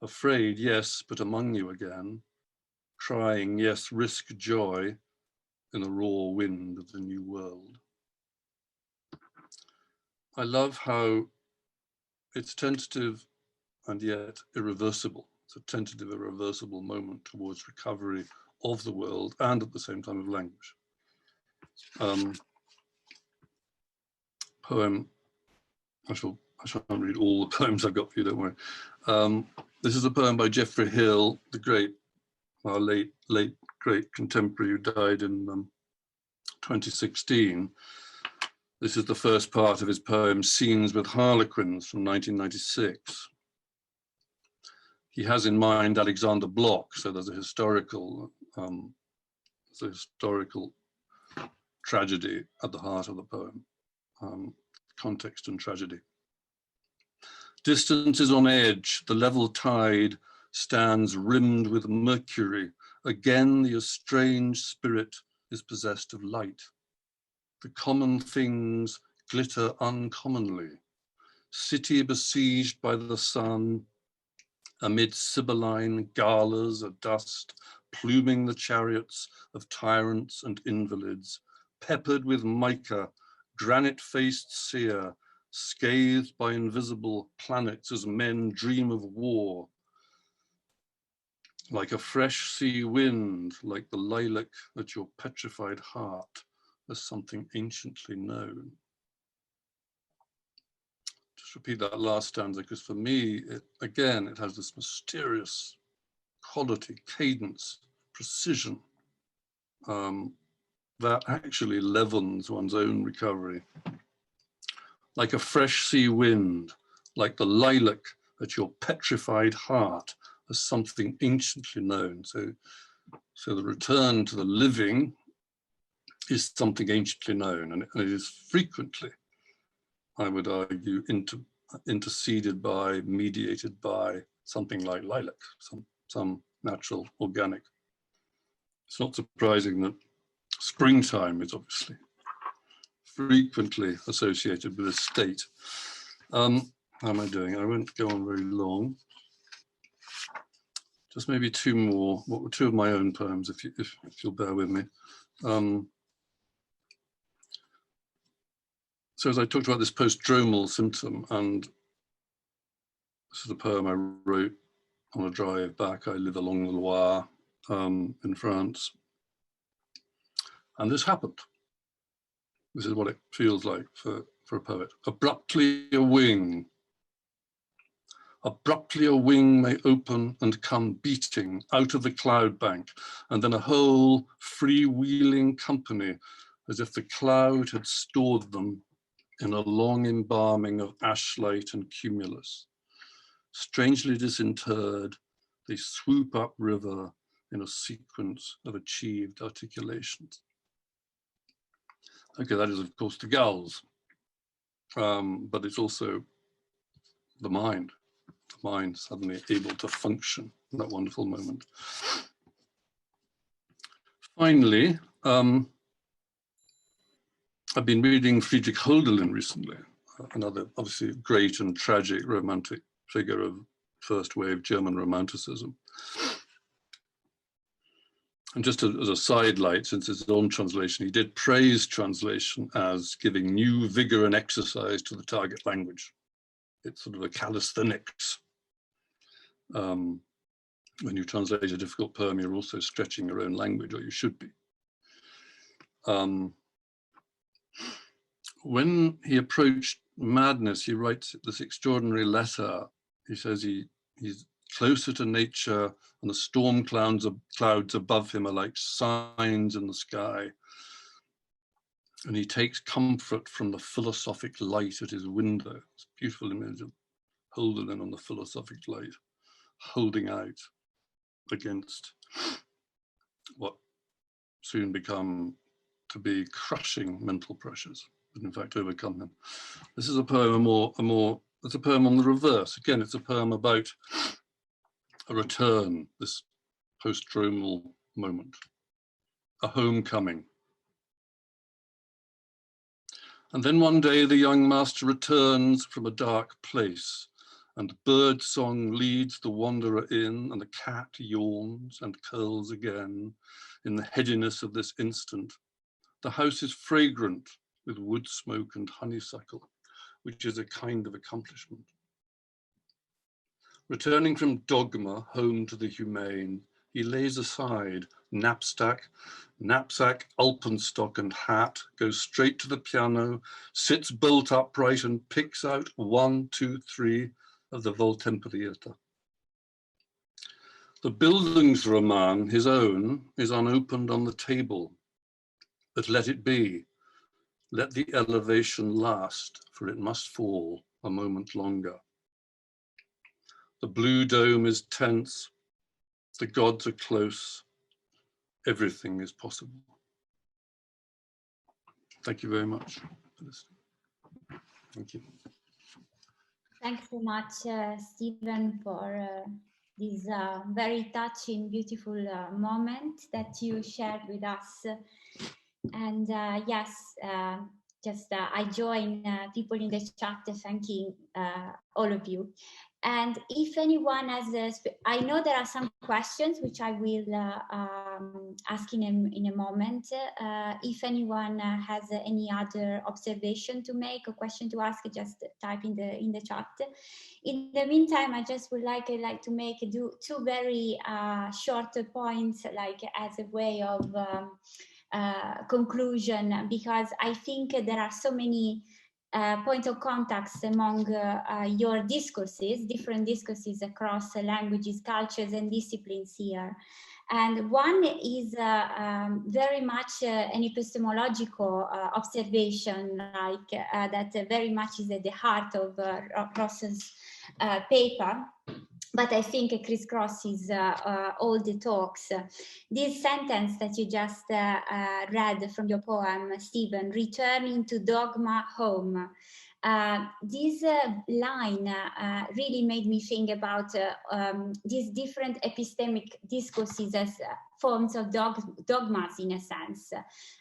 Afraid, yes, but among you again. Crying, yes, risk joy in the raw wind of the new world. I love how it's tentative and yet irreversible. It's a tentative, irreversible moment towards recovery of the world and at the same time of language. Poem, I shan't read all the poems I've got for you, don't worry. This is a poem by Geoffrey Hill, the great, our late great contemporary who died in 2016. This is the first part of his poem, Scenes with Harlequins from 1996. He has in mind Alexander Bloch, so there's a historical tragedy at the heart of the poem, context and tragedy. Distance is on edge, the level tide stands rimmed with mercury. Again, the estranged spirit is possessed of light. The common things glitter uncommonly. City besieged by the sun, amid Sibylline galas of dust, pluming the chariots of tyrants and invalids, peppered with mica, granite-faced seer, scathed by invisible planets as men dream of war. Like a fresh sea wind, like the lilac at your petrified heart, as something anciently known. Just repeat that last stanza, because for me, it has this mysterious quality, cadence, precision, that actually leavens one's own recovery. Like a fresh sea wind, like the lilac at your petrified heart, as something anciently known. So the return to the living is something anciently known, and it is frequently, I would argue, interceded by, mediated by something like lilac, some natural organic. It's not surprising that springtime is obviously frequently associated with a state. How am I doing? I won't go on very long. Just maybe two more, two of my own poems, if you'll bear with me. So as I talked about this post-dromal symptom, and this is a poem I wrote on a drive back. I live along the Loire in France. And this happened. This is what it feels like for a poet. Abruptly a wing may open and come beating out of the cloud bank, and then a whole freewheeling company, as if the cloud had stored them in a long embalming of ashlight and cumulus. Strangely disinterred, they swoop up river in a sequence of achieved articulations. Okay, that is of course the gulls, but it's also the mind suddenly able to function in that wonderful moment. Finally, I've been reading Friedrich Hölderlin recently, another obviously great and tragic romantic figure of first wave German Romanticism. And just as a sidelight, since it's his own translation, he did praise translation as giving new vigor and exercise to the target language. it's sort of a calisthenics. When you translate a difficult poem, you're also stretching your own language, or you should be. When he approached madness, he writes this extraordinary letter. He says he's closer to nature, and the storm clouds above him are like signs in the sky. And he takes comfort from the philosophic light at his window. It's a beautiful image of Holden on the philosophic light, holding out against what soon become to be crushing mental pressures, but in fact overcome them. This is a poem, it's a poem on the reverse. Again, it's a poem about a return, this post-stromal moment, a homecoming. And then one day the young master returns from a dark place, and bird song leads the wanderer in, and the cat yawns and curls again in the headiness of this instant. The house is fragrant with wood smoke and honeysuckle, which is a kind of accomplishment. Returning from dogma home to the humane, he lays aside knapsack, alpenstock and hat, goes straight to the piano, sits bolt upright and picks out 1, 2, 3 of the Voltemperietta. The Bildungsroman, his own, is unopened on the table, but let it be. Let the elevation last, for it must fall a moment longer. The blue dome is tense, the gods are close, everything is possible. Thank you very much for listening. Thank you. Thanks so much, Stephen, for this very touching, beautiful moment that you shared with us. And yes, I join people in the chat thanking all of you. And if anyone has, I know there are some questions which I will ask in a moment. If anyone has any other observation to make, a question to ask, just type in the chat. In the meantime, I just would like to make two very short points, like as a way of conclusion, because I think there are so many points of contacts among your discourses, different discourses across languages, cultures, and disciplines here. And one is very much an epistemological observation, like that very much is at the heart of Ross's paper. But I think it crisscrosses all the talks. This sentence that you just read from your poem, Stephen, returning to dogma home. This line really made me think about these different epistemic discourses as forms of dogmas, in a sense.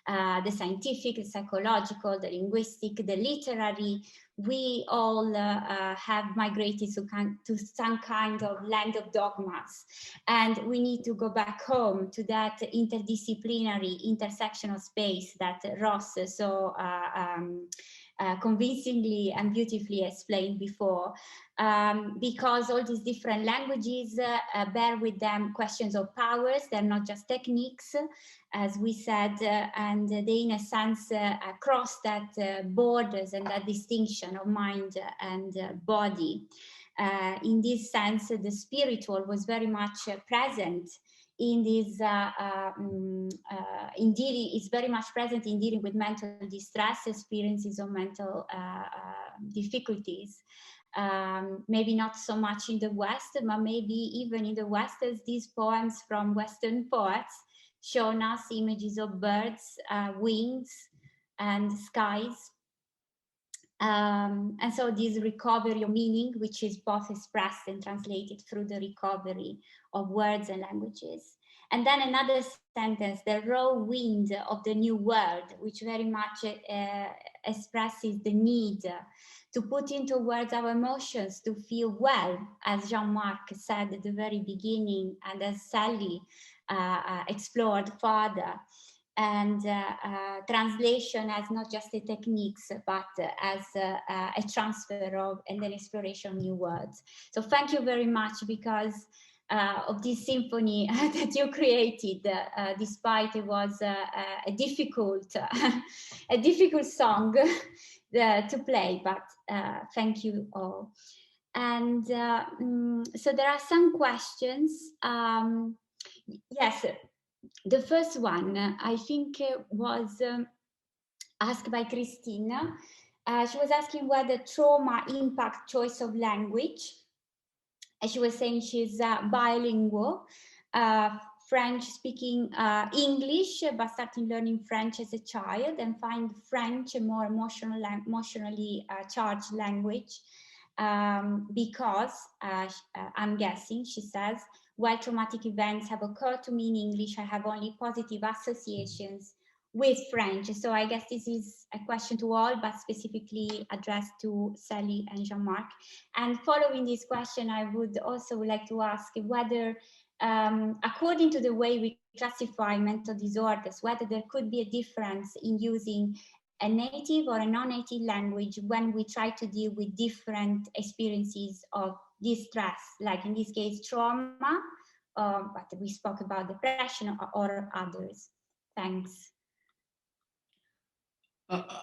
The scientific, the psychological, the linguistic, the literary. We all have migrated to some kind of land of dogmas, and we need to go back home to that interdisciplinary, intersectional space that Ross so convincingly and beautifully explained before, because all these different languages bear with them questions of powers. They're not just techniques, as we said, and they, in a sense, cross that borders and that distinction of mind and body. In this sense, the spiritual was very much present in this, is very much present in dealing with mental distress, experiences of mental difficulties. Maybe not so much in the West, but maybe even in the West, as these poems from Western poets shown us images of birds, wings, and skies. And so this recovery of meaning, which is both expressed and translated through the recovery of words and languages. And then another sentence, the raw wind of the new world, which very much expresses the need to put into words our emotions, to feel well, as Jean-Marc said at the very beginning, and as Sally explored further. and translation as not just the techniques, but as a transfer of and an exploration of new words. So thank you very much, because of this symphony that you created, despite it was a difficult song to play, but thank you all. And so there are some questions. Yes, the first one I think was asked by Christina. She was asking whether trauma impacts choice of language. And she was saying she's bilingual, French speaking English, but starting learning French as a child and find French a more emotionally charged language because, I'm guessing, she says, while traumatic events have occurred to me in English, I have only positive associations with French. So I guess this is a question to all, but specifically addressed to Sally and Jean-Marc. And following this question, I would also like to ask whether, according to the way we classify mental disorders, whether there could be a difference in using a native or a non-native language when we try to deal with different experiences of distress, like in this case, trauma, but we spoke about depression or others. Thanks.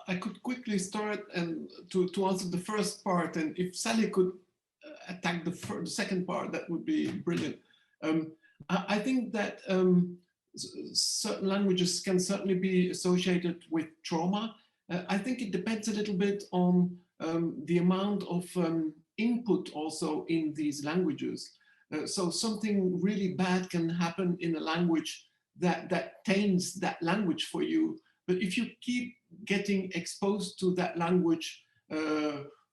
I could quickly start and to answer the first part, and if Sally could attack the second part, that would be brilliant. I think that certain languages can certainly be associated with trauma. I think it depends a little bit on the amount of input also in these languages. So something really bad can happen in a language that taints that language for you. But if you keep getting exposed to that language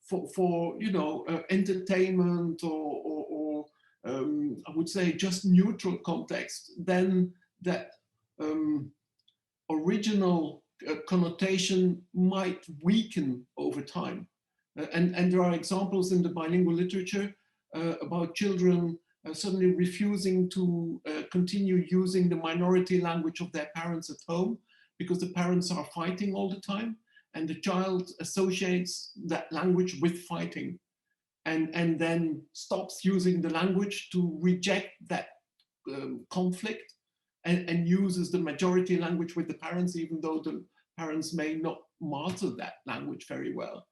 for you know, entertainment or I would say just neutral context, then that original connotation might weaken over time. And there are examples in the bilingual literature about children suddenly refusing to continue using the minority language of their parents at home, because the parents are fighting all the time, and the child associates that language with fighting, and then stops using the language to reject that conflict, and uses the majority language with the parents, even though the parents may not master that language very well.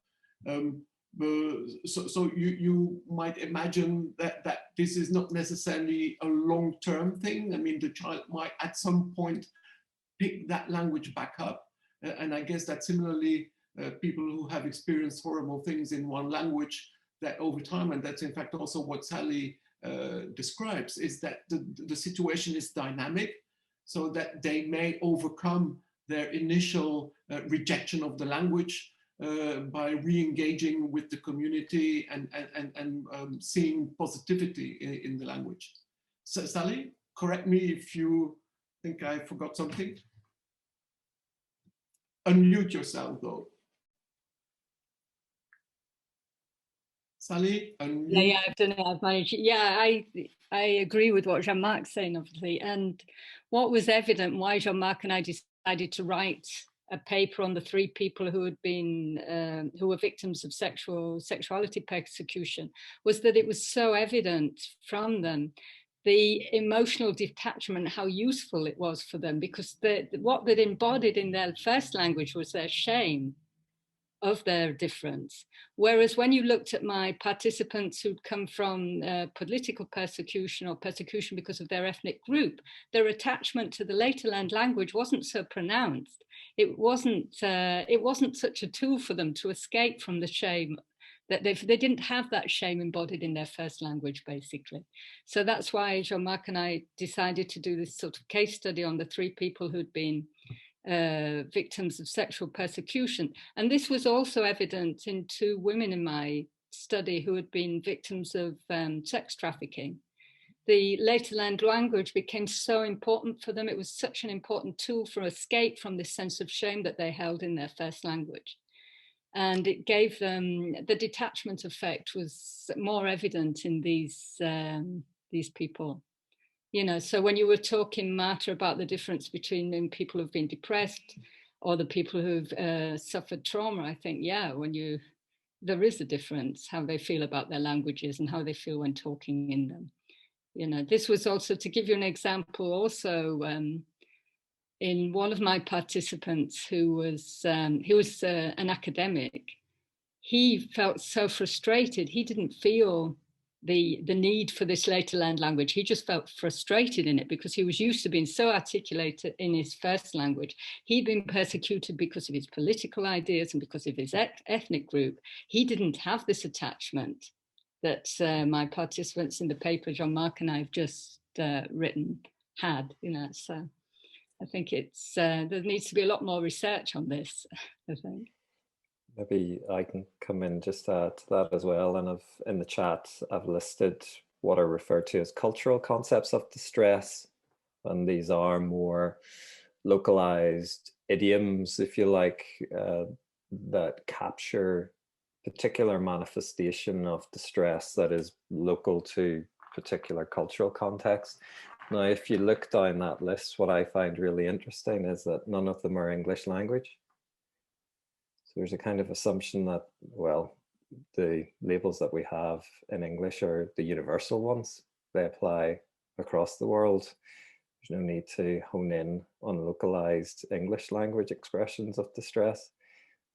So you might imagine that this is not necessarily a long-term thing. I mean, the child might at some point pick that language back up. And I guess that similarly, people who have experienced horrible things in one language, that over time, and that's in fact also what Sally describes, is that the situation is dynamic, so that they may overcome their initial rejection of the language by re-engaging with the community and seeing positivity in the language. So Sally, correct me if you think I forgot something. Unmute yourself though. Sally, unmute. Yeah, I've done it, I've managed. Yeah, I agree with what Jean-Marc's saying, obviously. And what was evident why Jean-Marc and I decided to write a paper on the 3 people who had been, who were victims of sexuality persecution, was that it was so evident from them the emotional detachment, how useful it was for them, because what they'd embodied in their first language was their shame of their difference. Whereas when you looked at my participants who'd come from political persecution or persecution because of their ethnic group, their attachment to the later land language wasn't so pronounced. It wasn't such a tool for them to escape from the shame, that they didn't have that shame embodied in their first language, basically. So that's why Jean-Marc and I decided to do this sort of case study on the 3 people who'd been victims of sexual persecution. And this was also evident in 2 women in my study who had been victims of sex trafficking. The later land language became so important for them. It was such an important tool for escape from this sense of shame that they held in their first language. And it gave them, the detachment effect was more evident in these people. You know, so when you were talking, Marta, about the difference between the people who've been depressed or the people who've suffered trauma, I think, yeah, there is a difference how they feel about their languages and how they feel when talking in them. You know, this was also, to give you an example, also in one of my participants who was an academic. He felt so frustrated. He didn't feel the need for this later learned language. He just felt frustrated in it because he was used to being so articulated in his first language. He'd been persecuted because of his political ideas and because of his ethnic group. He didn't have this attachment that my participants in the paper, Jean-Marc and I have just written, had, you know. So I think it's there needs to be a lot more research on this, I think. Maybe I can come in just to add to that as well. And in the chat, I've listed what are referred to as cultural concepts of distress. And these are more localized idioms, if you like, that capture particular manifestation of distress that is local to particular cultural context. Now, if you look down that list, what I find really interesting is that none of them are English language. So there's a kind of assumption that, well, the labels that we have in English are the universal ones. They apply across the world. There's no need to hone in on localized English language expressions of distress.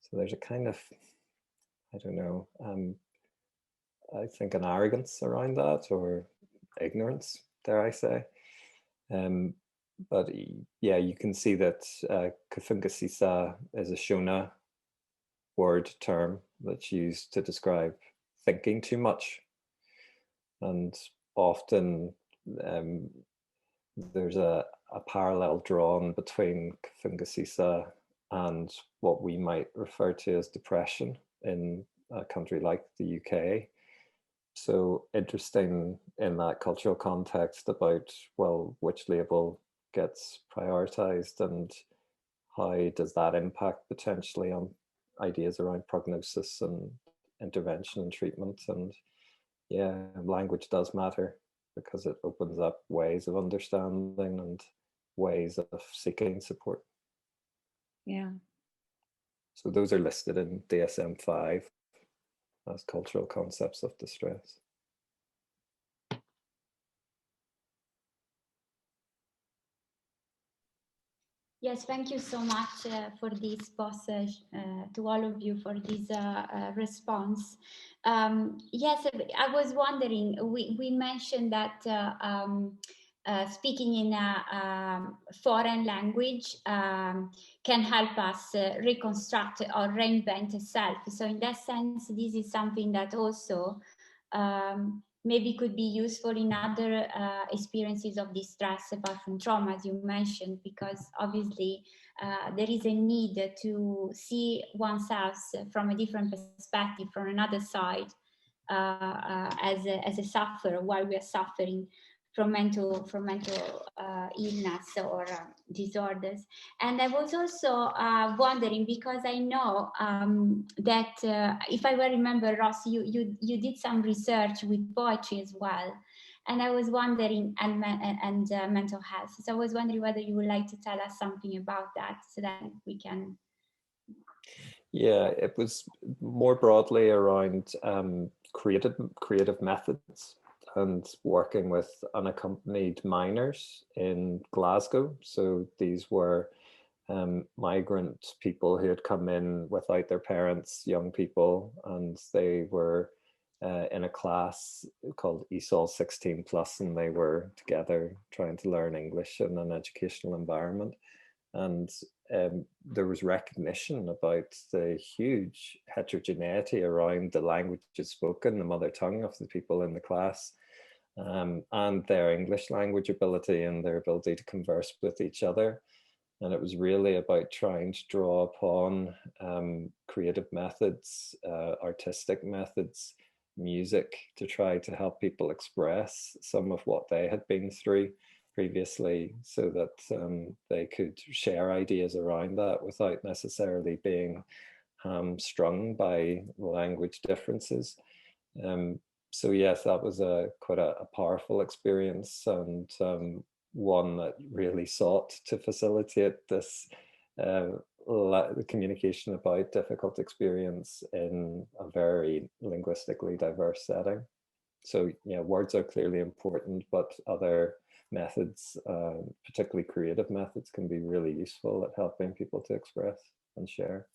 So there's a kind of, I don't know, I think an arrogance around that, or ignorance, dare I say. But yeah, you can see that kafungasisa is a Shona word term that's used to describe thinking too much. And often there's a parallel drawn between kafungasisa and what we might refer to as depression in a country like the UK. So interesting in that cultural context about, well, which label gets prioritized and how does that impact potentially on ideas around prognosis and intervention and treatment. And yeah, language does matter because it opens up ways of understanding and ways of seeking support. Yeah. So those are listed in DSM-5 as cultural concepts of distress. Yes, thank you so much for this passage, to all of you for this response. Yes, I was wondering, we mentioned that speaking in a foreign language can help us reconstruct or reinvent self. So in that sense, this is something that also maybe could be useful in other experiences of distress apart from trauma, as you mentioned, because obviously there is a need to see oneself from a different perspective, from another side, as a sufferer while we are suffering from mental illness or disorders. And I was also wondering, because I know that if I well remember, Ross, you did some research with poetry as well, and I was wondering, and mental health. So I was wondering whether you would like to tell us something about that, so that we can. Yeah, it was more broadly around creative methods and working with unaccompanied minors in Glasgow. So these were migrant people who had come in without their parents, young people, and they were in a class called ESOL 16+, and they were together trying to learn English in an educational environment. And there was recognition about the huge heterogeneity around the languages spoken, the mother tongue of the people in the class, and their English language ability and their ability to converse with each other. And it was really about trying to draw upon creative methods, artistic methods, music, to try to help people express some of what they had been through previously, so that they could share ideas around that without necessarily being hamstrung by language differences. So yes, that was quite a powerful experience, and one that really sought to facilitate this the communication about difficult experience in a very linguistically diverse setting. So yeah, words are clearly important, but other methods, particularly creative methods, can be really useful at helping people to express and share.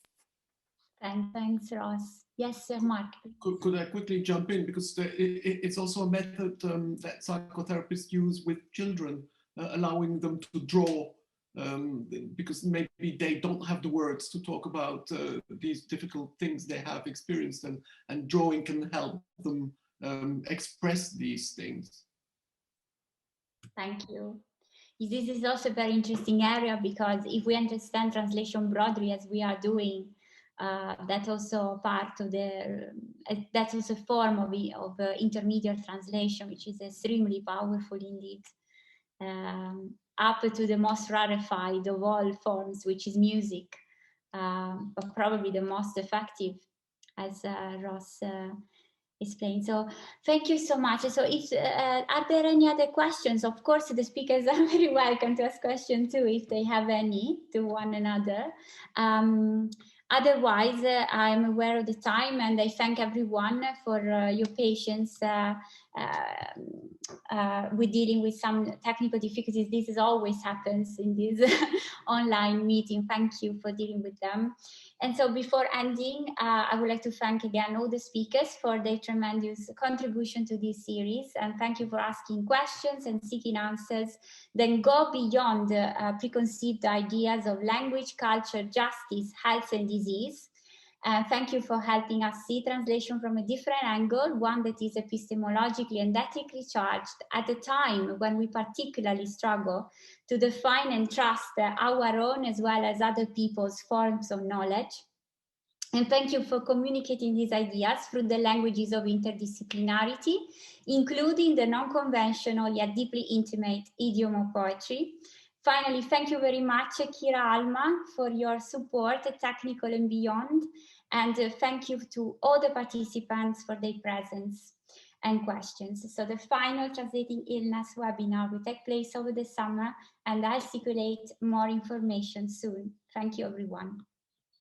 Thanks, Ross. Yes, Sir Mark. Could I quickly jump in? Because it's also a method that psychotherapists use with children, allowing them to draw, because maybe they don't have the words to talk about these difficult things they have experienced, and drawing can help them express these things. Thank you. This is also a very interesting area, because if we understand translation broadly as we are doing, that's also part of that's also a form of intermediate translation, which is extremely powerful indeed. Up to the most rarefied of all forms, which is music, but probably the most effective, as Ross explained. So thank you so much. So if are there any other questions? Of course, the speakers are very welcome to ask questions too, if they have any to one another. Otherwise, I'm aware of the time, and I thank everyone for your patience with dealing with some technical difficulties. This always happens in this online meeting. Thank you for dealing with them. And so before ending, I would like to thank again all the speakers for their tremendous contribution to this series. And thank you for asking questions and seeking answers, then go beyond preconceived ideas of language, culture, justice, health, and disease. Thank you for helping us see translation from a different angle, one that is epistemologically and ethically charged at a time when we particularly struggle to define and trust our own as well as other people's forms of knowledge. And thank you for communicating these ideas through the languages of interdisciplinarity, including the non-conventional yet deeply intimate idiom of poetry. Finally, thank you very much, Kira Alma, for your support, technical and beyond. And thank you to all the participants for their presence and questions. So the final Translating Illness webinar will take place over the summer, and I'll circulate more information soon. Thank you, everyone.